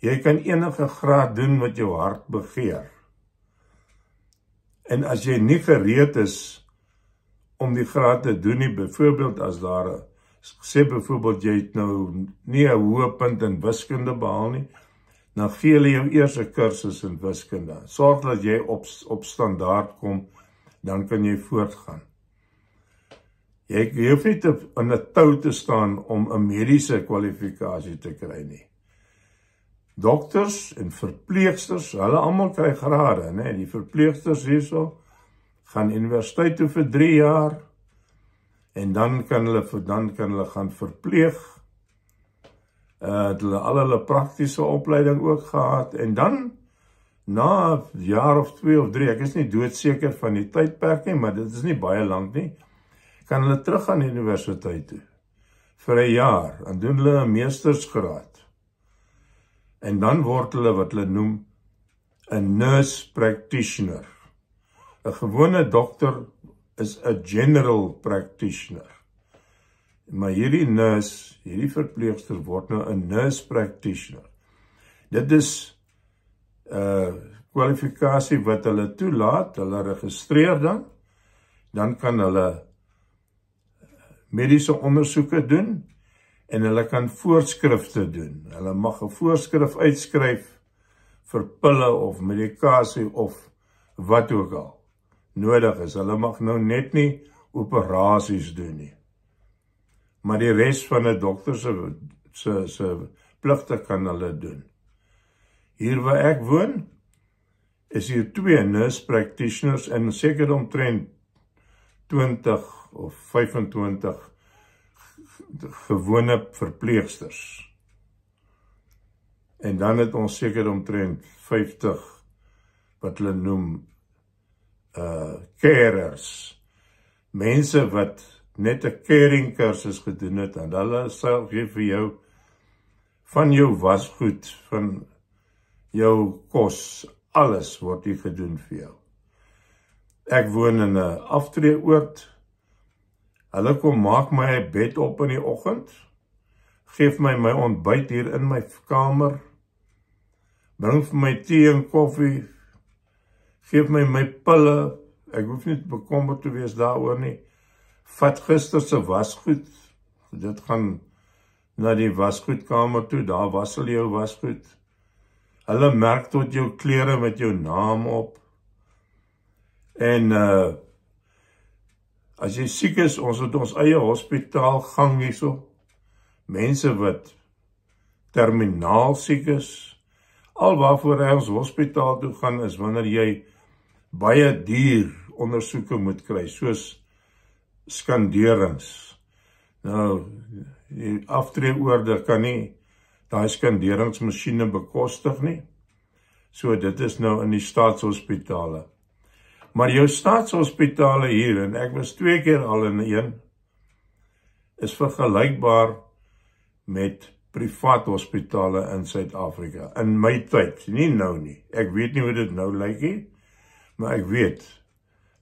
S1: Jy kan enige graad doen wat jou hart begeer. En as jy nie gereed is om die graad te doen nie, byvoorbeeld as daar, sê byvoorbeeld jy het nou nie 'n hoë punt in wiskunde behaal nie, dan gee hulle jou eers 'n kursus in wiskunde. Sorg dat jy op standaard kom, dan kan jy voortgaan. Jy hoef nie in 'n tou te staan om 'n mediese kwalifikasie te kry nie. Dokters en verpleegsters, hulle almal kry grade, né? Die verpleegsters hierso gaan universiteit toe vir 3 jaar en dan kan hulle gaan verpleeg. Hulle al hulle praktiese opleiding ook gehad en dan na 'n jaar of 2 of 3, ek is nie doodseker van die tydperk nie, maar dit is nie baie lank nie, kan hulle terug aan die universiteit toe vir 'n jaar en doen hulle 'n meestersgraad. En dan word hulle wat hulle noem 'n nurse practitioner. 'n Gewone dokter is 'n general practitioner. Maar hierdie nurse, hierdie verpleegster word nou 'n nurse practitioner. Dit is 'n kwalifikasie wat hulle toelaat, hulle registreer dan kan hulle mediese ondersoeke doen en hulle kan voorskrifte doen. Hulle mag 'n voorskrif uitskryf vir pille of medikasie of wat ook al nodig is. Hulle mag nou net nie operasies doen nie. Maar die res van 'n dokter se pligte kan hulle doen. Hier waar ek woon, is hier 2 nurse practitioners en seker omtrent 20 of 25 gewone verpleegsters. En dan het ons seker omtrent 50 wat hulle noem carers. Mense wat net 'n caring kursus gedoen het en hulle sal gee vir jou van jou wasgoed, van jou kos, alles word hier gedoen vir jou. Ek woon in 'n aftreeoord. Hulle kom maak my 'n bed op in die oggend, geef my ontbyt hier in my kamer, bring vir my tee en koffie, geef my pille, ek hoef nie bekommerd te wees daaroor nie, vat gister se wasgoed, dit gaan na die wasgoedkamer toe, daar was hulle jou wasgoed, hulle merk tot jou klere met jou naam op, en as jy siek is, ons het ons eie hospitaal gang hierso, mense wat terminaal siek is. Al waarvoor hy ons hospitaal toe gaan is wanneer jy baie duur ondersoeke moet kry, soos skanderings. Nou, die aftreeoorder kan nie daai skanderingsmasjiene bekostig nie. So dit is nou in die staatshospitale. Maar jou staatshospitale hier, en ek was 2 keer al in een, is vergelykbaar met privaat hospitale in Suid-Afrika. In my tyd, nie nou nie. Ek weet nie hoe dit nou lyk nie, maar ek weet,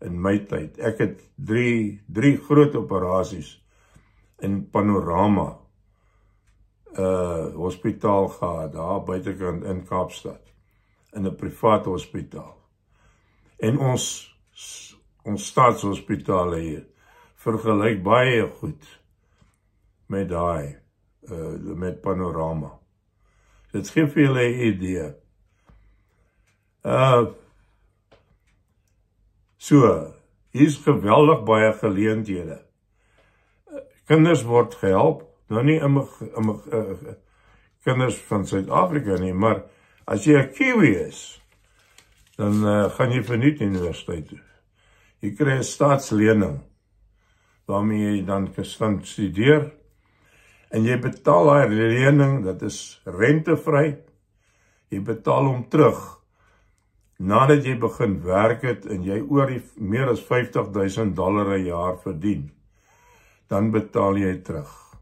S1: in my tyd, ek het drie groot operasies in Panorama hospitaal gehad, daar buitekant in Kaapstad, in 'n privaat hospitaal. En ons staatshospitale hier vergelyk baie goed met daai, met Panorama. Dit gee vir julle 'n idee. So, hier is geweldig baie geleenthede. Kinders word gehelp, nou nie kinders van Suid-Afrika nie, maar as jy 'n Kiwi is, dan gaan jy verniet universiteit toe. Jy kry 'n staatslening, waarmee jy dan kan studeer, en jy betaal daai lening, dat is rentevry, jy betaal hom terug, nadat jy begin werk het, en jy oor die meer as $50,000 'n jaar verdien, dan betaal jy terug.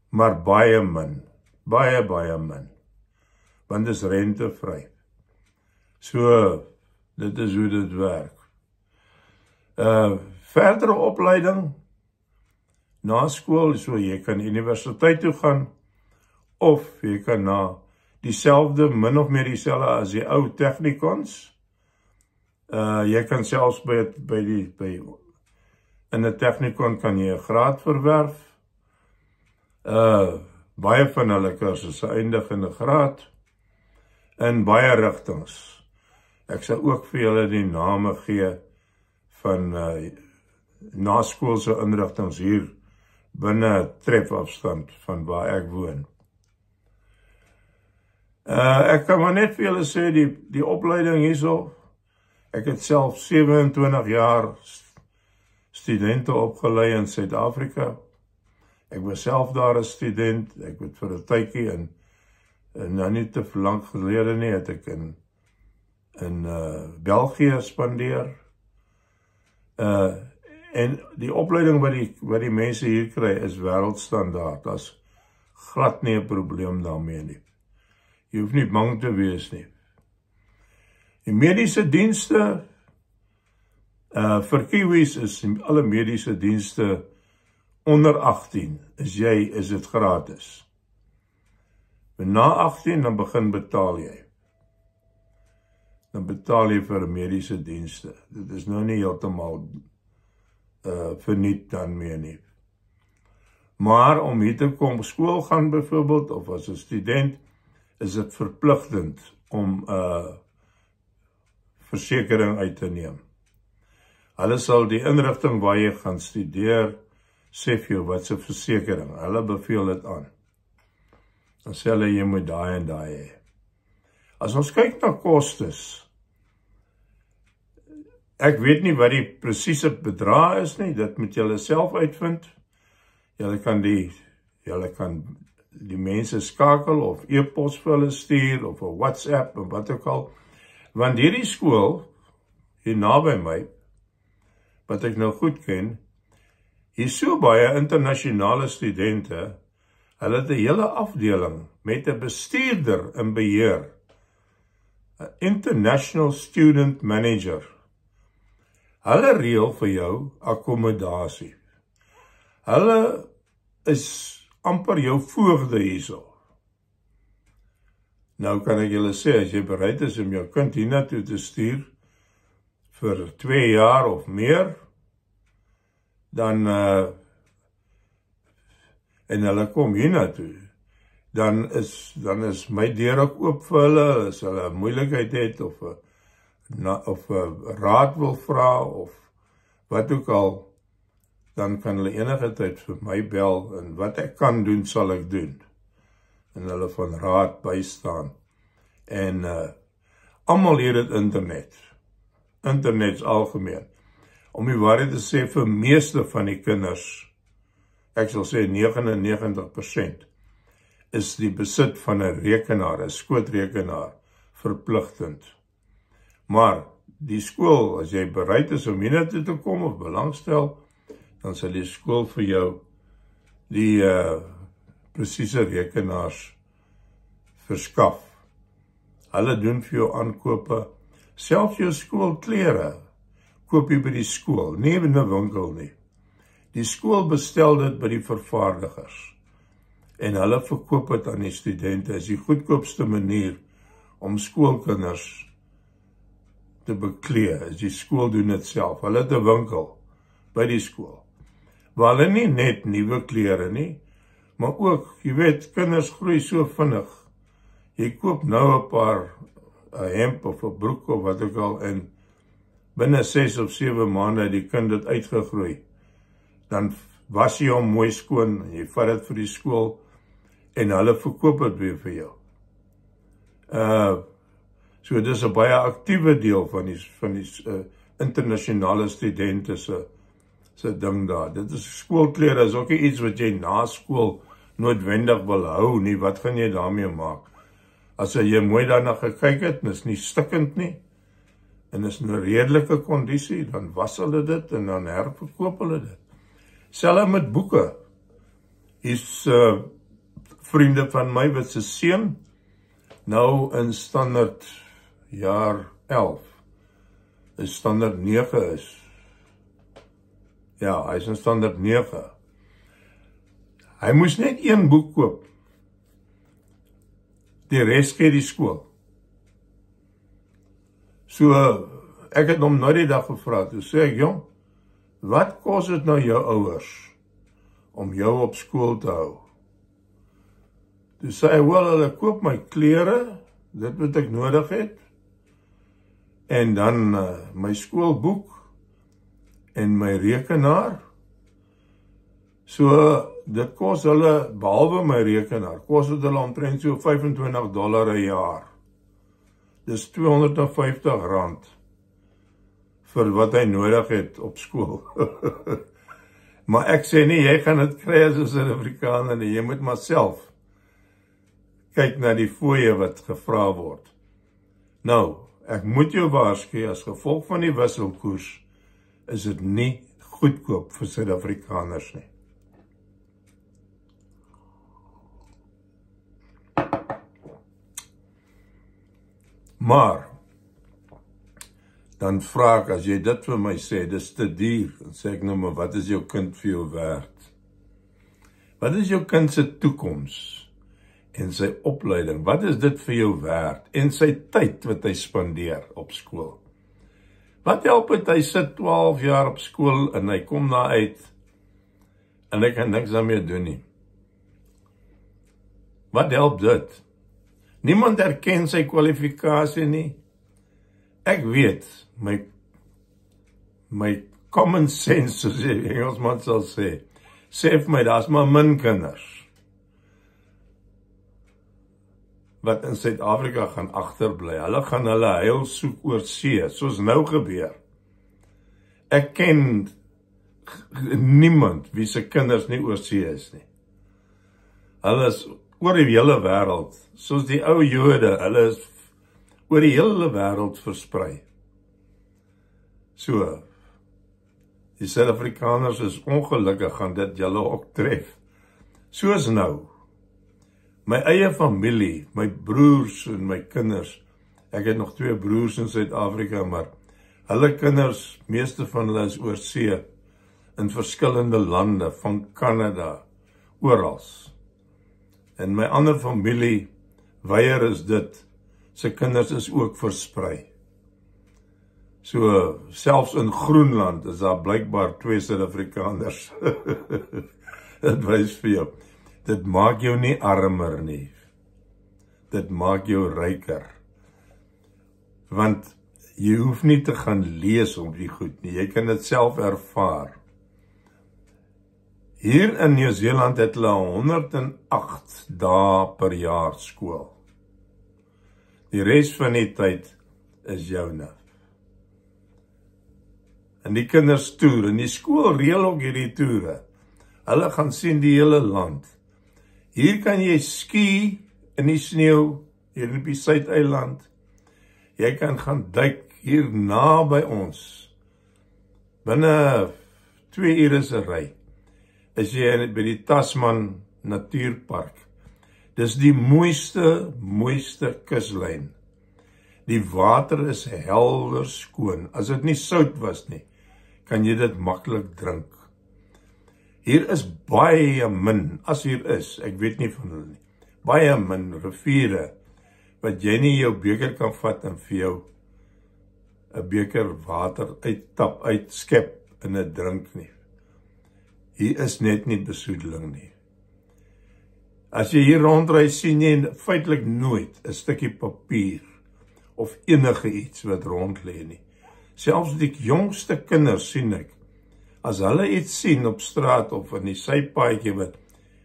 S1: Maar baie min, baie min, want dit is rentevry. So, dit is hoe dit werk. Verdere opleiding, na skool, so jy kan universiteit toe gaan, of jy kan na dieselfde, min of meer dieselfde as die ou technikons. Jy kan selfs in 'n technikon kan jy 'n graad verwerf. Baie van hulle kursusse eindig in 'n graad, in baie rigtings. Ek sal ook vir julle die name gee van naskoolse inrigtings hier binne trefafstand van waar ek woon. Ek kan maar net vir julle sê, die opleiding hierso, ek het self 27 jaar studente opgelei in Suid-Afrika. Ek was self daar 'n student, ek het vir 'n tydjie en nou nie te lank gelede nie, het ek in België spandeer. En die opleiding wat die mense hier kry is wêreldstandaard. Daar's glad nie 'n probleem daarmee nie. Jy hoef nie bang te wees nie. Die mediese dienste, vir Kiwis is alle mediese dienste onder 18, is dit gratis. Na 18, dan begin betaal jy. Dan betaal jy vir mediese dienste. Dit is nou nie heeltemal verniet dan meer nie. Maar om hier te kom skool gaan byvoorbeeld, of as 'n student, is dit verpligtend om versekering uit te neem. Hulle sal die inrigting waar jy gaan studeer, sê vir jou wat se versekering. Hulle beveel dit aan. Dan sê hulle jy moet daai en daai hê. As ons kyk na kostes, ek weet nie wat die presiese bedrag is nie, dit moet julle self uitvind. Julle kan die mense skakel of e-pos vir hulle stuur of 'n WhatsApp of wat ook al. Want hierdie skool hier naby my, wat ek nou goed ken, hier so baie internasionale studente, hulle het 'n hele afdeling met 'n bestuurder in beheer, 'n International Student Manager. Hulle reël vir jou akkommodasie. Hulle is amper jou voogde hierso. Nou kan ek julle sê, as jy bereid is om jou kind hiernatoe te stuur vir 2 jaar of meer, dan en hulle kom hiernatoe, dan is my deur ook oop vir hulle, as hulle 'n moeilikheid het of 'n raad wil vra of wat ook al, dan kan hulle enige tyd vir my bel en wat ek kan doen, sal ek doen. En hulle van raad bystaan. En almal hier het internet. Internet's algemeen. Om die waarheid te sê, vir meeste van die kinders, ek sal sê 99%, is die besit van 'n rekenaar, 'n skootrekenaar, verpligtend. Maar die skool, as jy bereid is om hiernatoe te kom of belangstel, dan sal die skool vir jou die presiese rekenaars verskaf. Hulle doen vir jou aankope, selfs jou skoolklere koop jy by die skool, nie in 'n winkel nie. Die skool bestel dit by die vervaardigers en hulle verkoop dit aan die studente as die goedkoopste manier om skoolkinders te beklee. As die skool doen dit self, hulle het 'n winkel by die skool, waar hulle nie net nuwe klere nie, maar ook, jy weet, kinders groei so vinnig. Jy koop nou 'n paar 'n hemp of 'n broek of wat ook al en binne 6 of 7 maande het die kind dit uitgegroei. Dan was jy hom mooi skoon en jy vat dit vir die skool en hulle verkoop dit weer vir jou. So dis 'n baie aktiewe deel van die internasionale studente se ding daar. Dit is skoolklere, is ook iets wat jy na skool noodwendig wil hou nie. Wat gaan jy daarmee maak? As jy mooi daarna gekyk het, en is nie stikkend nie, en is in 'n redelike kondisie, dan was hulle dit en dan herverkoop hulle dit. Selfs met boeke. Hier's vriende van my wat se seun nou in standaard jaar 11 is standaard 9 is. Ja, hy is in standaard 9. Hy moes net een boek koop. Die res gee die skool. So, ek het hom nou die dag gevra, toe sê ek, jong, wat kos dit nou jou ouers om jou op skool te hou? Toe sê hy, wel, hulle koop my klere, dit wat ek nodig het, en dan my skoolboek en my rekenaar. So, dit kos hulle, behalwe my rekenaar, kos dit hulle omtrent so $25 'n jaar. Dis R250 vir wat hy nodig het op skool. Maar ek sê nie, jy gaan dit kry as 'n Suid-Afrikaner nie, jy moet maar self kyk na die fooie wat gevra word. Nou, ek moet jou waarsku, as gevolg van die wisselkoers, is dit nie goedkoop vir Suid-Afrikaners nie. Maar, dan vra ek, as jy dit vir my sê, dis te duur, dan sê ek nou maar, wat is jou kind vir jou werd? Wat is jou kind se toekoms en sy opleiding? Wat is dit vir jou werd? En sy tyd wat hy spandeer op skool? Wat help het, hy sit 12 jaar op skool en hy kom daar uit en hy kan niks daarmee doen nie? Wat help dit? Niemand erken sy kwalifikasie nie. Ek weet, my common sense, soos die Engelsman sal sê vir my, daar's maar min kinders wat in Suid-Afrika gaan agterbly. Hulle gaan hulle heil soek oor see, soos nou gebeur. Ek ken niemand wie se kinders nie oor see is nie. Hulle is oor die hele wêreld, soos die ou Jode, hulle is oor die hele wêreld versprei. So, die Suid-Afrikaners is ongelukkig, gaan dit julle ook tref. Soos nou, my eie familie, my broers en my kinders, ek het nog 2 broers in Suid-Afrika, maar hulle kinders, meeste van hulle is oor see, in verskillende lande, van Kanada, orals. En my ander familie, weier is dit, sy kinders is ook versprei. So, selfs in Groenland is daar blykbaar 2 Suid-Afrikaners. Dit wys vir jou. Dit maak jou nie armer nie. Dit maak jou ryker. Want jy hoef nie te gaan lees om die goed nie. Jy kan dit self ervaar. Hier in Nieu-Seeland het hulle 108 dae per jaar skool. Die res van die tyd is joune. En die kinders toer, en die skool reël ook hierdie toere. Hulle gaan sien die hele land. Hier kan jy ski in die sneeu, hier op die Suid-eiland. Jy kan gaan duik hier naby ons. Binne 2 ure se ry is jy by die Tasman Natuurpark. Dis die mooiste kuslyn. Die water is helder skoon. As dit nie sout was nie, kan jy dit maklik drink. Hier is baie min, as hier is, ek weet nie van hulle nie, baie min riviere, wat jy nie jou beker kan vat en vir jou 'n beker water uittap, uitskep en dit drink nie. Hier is net nie besoedeling nie. As jy hier rondry, sien jy feitelik nooit 'n stukkie papier of enige iets wat rond lê nie. Selfs die jongste kinders sien ek, as hulle iets sien op straat of in die sypaadjie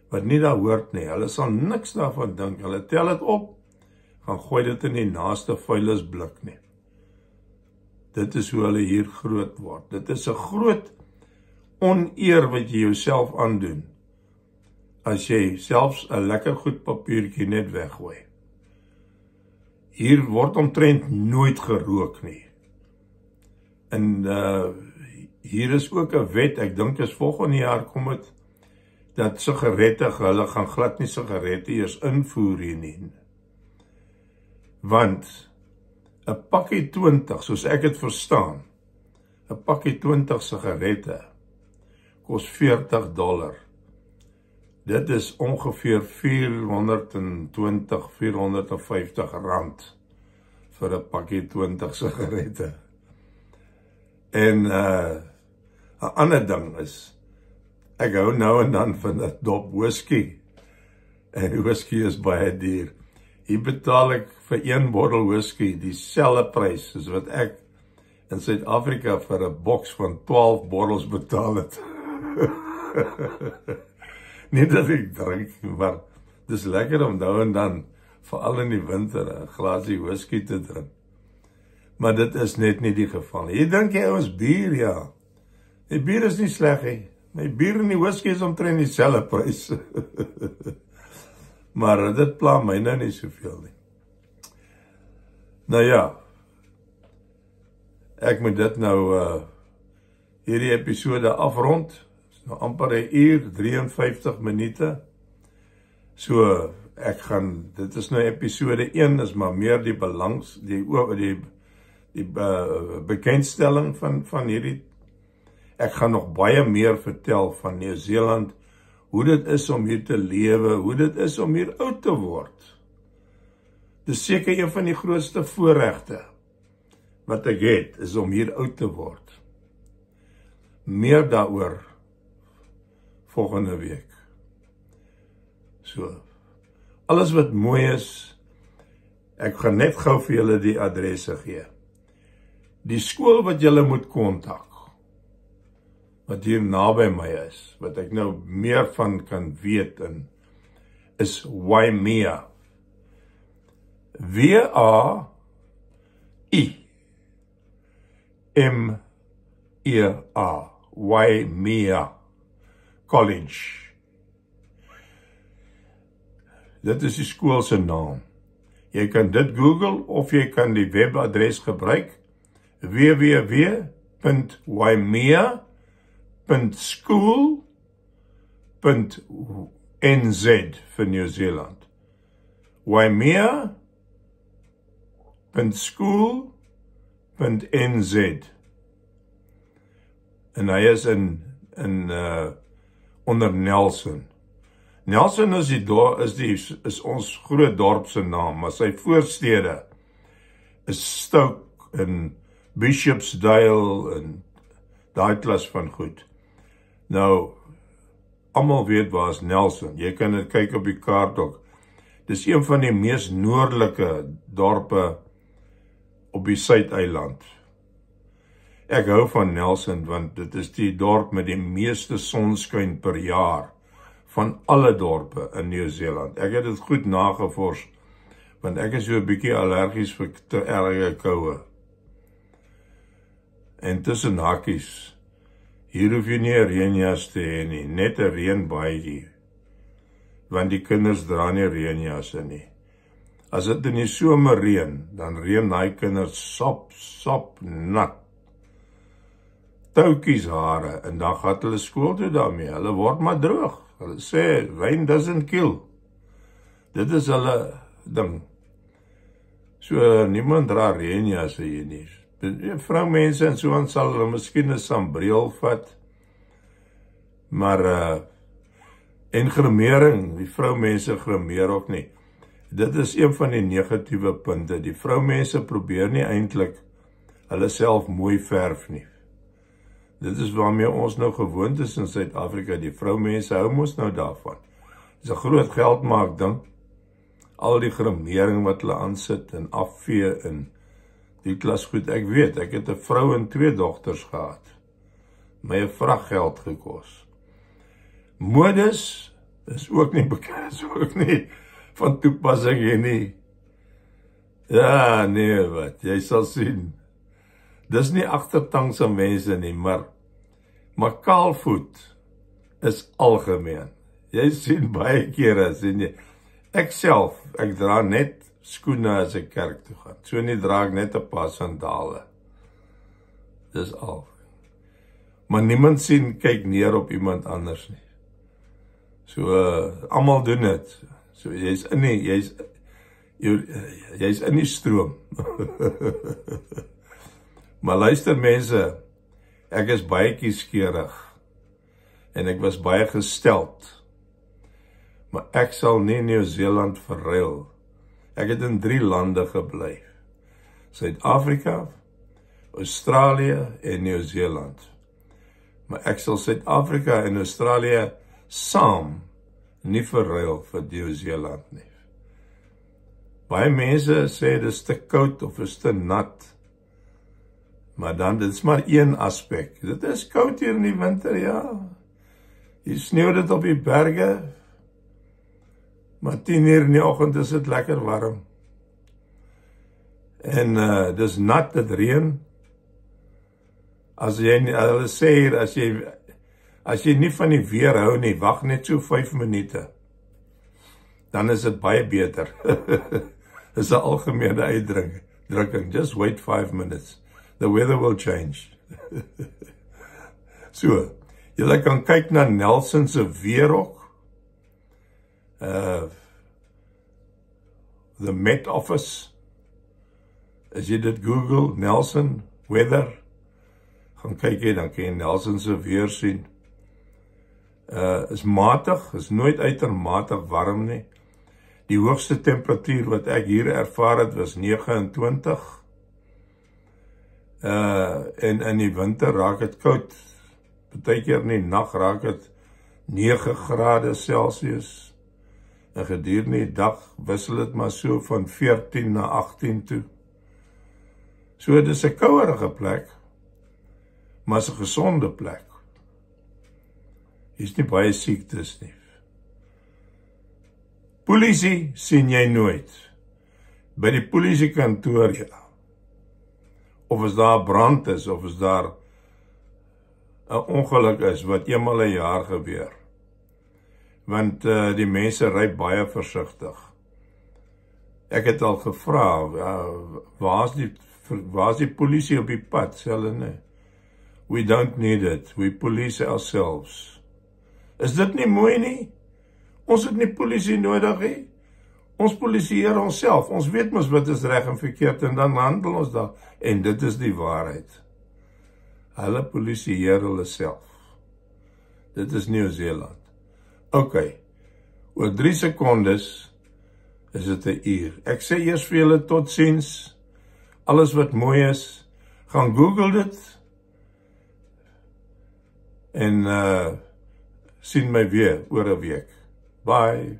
S1: wat nie daar hoort nie, hulle sal niks daarvan dink, hulle tel dit op, gaan gooi dit in die naaste vuilnisblik nie. Dit is hoe hulle hier groot word. Dit is 'n groot oneer wat jy jouself aandoen, as jy selfs 'n lekker goed papiertjie net weggooi. Hier word omtrent nooit gerook nie. En hier is ook 'n wet, ek dink is volgende jaar kom dit, dat sigarette, hulle gaan glad nie sigarette eers invoer hier nie. Want 'n pakkie 20, soos ek het verstaan, 'n pakkie 20 sigarette kos $40. Dit is ongeveer R450 vir 'n pakkie 20 sigarette. En 'n ander ding is, ek hou nou en dan van 'n dop whisky. En whisky is baie duur. Hier betaal ek vir 1 bottel whisky dieselfde prys as wat ek in Suid-Afrika vir 'n boks van 12 bottels betaal het. Nie dat ek drink, maar dis lekker om nou en dan, veral in die winter, 'n glasie whisky te drink. Maar dit is net nie die geval. Hier dink jy ons bier, ja. Die bier is nie sleg nie. My bier en die whisky is omtrent dieselfde prys. Maar dit pla my nou nie soveel nie. Nou ja, ek moet dit nou hierdie episode afrond. Dit is nou amper 1 uur, 53 minute. So, ek gaan, dit is nou episode 1, is maar meer die bekendstelling van hierdie. Ek gaan nog baie meer vertel van Nieu-Seeland, hoe dit is om hier te lewe, hoe dit is om hier oud te word. Dis seker een van die grootste voorregte wat ek het, is om hier oud te word. Meer daaroor volgende week. So, alles wat mooi is, ek gaan net gou vir julle die adresse gee. Die skool wat julle moet kontak, wat hier naby my is, wat ek nou meer van kan weet, is Waimea. W-A-I-M-E-A, Waimea College. Dit is die skool se naam. Jy kan dit Google of jy kan die webadres gebruik, www.waimea.school.nz vir Nieu-Seeland. Waimea.school.nz. En hy is onder Nelson. Nelson is ons groot dorp se naam, maar sy voorstede is Stoke en Bishopsdale en daai klas van goed. Nou, almal weet waar is Nelson. Jy kan dit kyk op die kaart ook. Dis een van die mees noordelike dorpe op die Suid-eiland. Ek hou van Nelson, want dit is die dorp met die meeste sonskyn per jaar van alle dorpe in Nieu-Seeland. Ek het dit goed nagevors, want ek is so 'n bietjie allergies vir te erge koue. En tussen hakkies, hier hoef jy nie 'n reënjas te hê nie, net 'n reënbaadjie, want die kinders dra nie reënjasse nie. As dit in die somer reën, dan reën daai kinders sop nat. Touwtjies hare, en dan gaan hulle skool toe daarmee. Hulle word maar droog. Hulle sê, rain doesn't kill. Dit is hulle ding. So, niemand dra reënjasse hier nie. Vroumense en so aan sal hulle miskien 'n sambreel vat, maar, en grimering, die vroumense grimeer ook nie. Dit is een van die negatiewe punte. Die vroumense probeer nie eintlik hulle self mooi verf nie. Dit is waarmee ons nou gewoond is in Suid-Afrika. Die vroumense hou mos nou daarvan. Dis 'n groot geldmaak ding. Al die grimering wat hulle aansit en afvee en die klas goed. Ek weet, ek het 'n vrou en 2 dogters gehad. My 'n vraggeld gekos. Modes is ook nie bekend, is ook nie van toepassing hier nie. Ja, nee, wat, jy sal sien. Dis nie agtertangse mense nie, maar kaalvoet is algemeen. Jy sien baie kere, sien jy. Ek dra net skoene as ek kerk toe gaan. So nie dra ek net 'n paar sandale. Dis al. Maar niemand kyk neer op iemand anders nie. So, almal doen dit. So, jy's in die stroom. Maar luister mense, ek is baie kieskeurig en ek was baie gesteld. Maar ek sal nie Nieu-Seeland verruil. Ek het in 3 lande gebly. Suid-Afrika, Australië en Nieu-Seeland. Maar ek sal Suid-Afrika en Australië saam nie verruil vir Nieu-Seeland nie. Baie mense sê dit is te koud of is te nat. Maar dan, dit is maar een aspek. Dit is koud hier in die winter, ja. Hier sneeu dit op die berge. Maar 10:00 in die oggend is dit lekker warm. En dis nat, dit reën. Hulle sê hier, as jy nie van die weer hou nie, wag net so 5 minute. Dan is dit baie beter. Dis 'n algemene uitdrukking. Just wait 5 minutes. The weather will change. So, julle kan kyk na Nelson se weerhok. The Met Office. As jy dit Google, Nelson, weather, gaan kyk jy, dan kan jy Nelson se weer sien. Is matig, is nooit uitermate warm nie. Die hoogste temperatuur wat ek hier ervaar het, was 29. En in die winter raak het koud. Partykeer in die nag raak het 9 grade Celsius. En gedurende die dag wissel dit maar so van 14 na 18 toe. So dit is 'n kouerige plek, maar is 'n gesonde plek. Hier is nie baie siektes nie. Polisie sien jy nooit. By die polisiekantoor, ja. Of as daar brand is, of as daar 'n ongeluk is, wat eenmal 'n jaar gebeur. Want die mense ry baie versigtig. Ek het al gevra, waar is die polisie op die pad? Sê hulle nie. We don't need it, we police ourselves. Is dit nie mooi nie? Ons het nie polisie nodig nie. Ons polisieer onsself. Ons weet mos wat is reg en verkeerd en dan handel ons daar. En dit is die waarheid. Hulle polisieer hulle self. Dit is Nieu-Seeland. OK. Oor 3 sekondes is dit 'n uur. Ek sê eers vir julle totsiens. Alles wat mooi is, gaan Google dit. En sien my weer oor 'n week. Bye.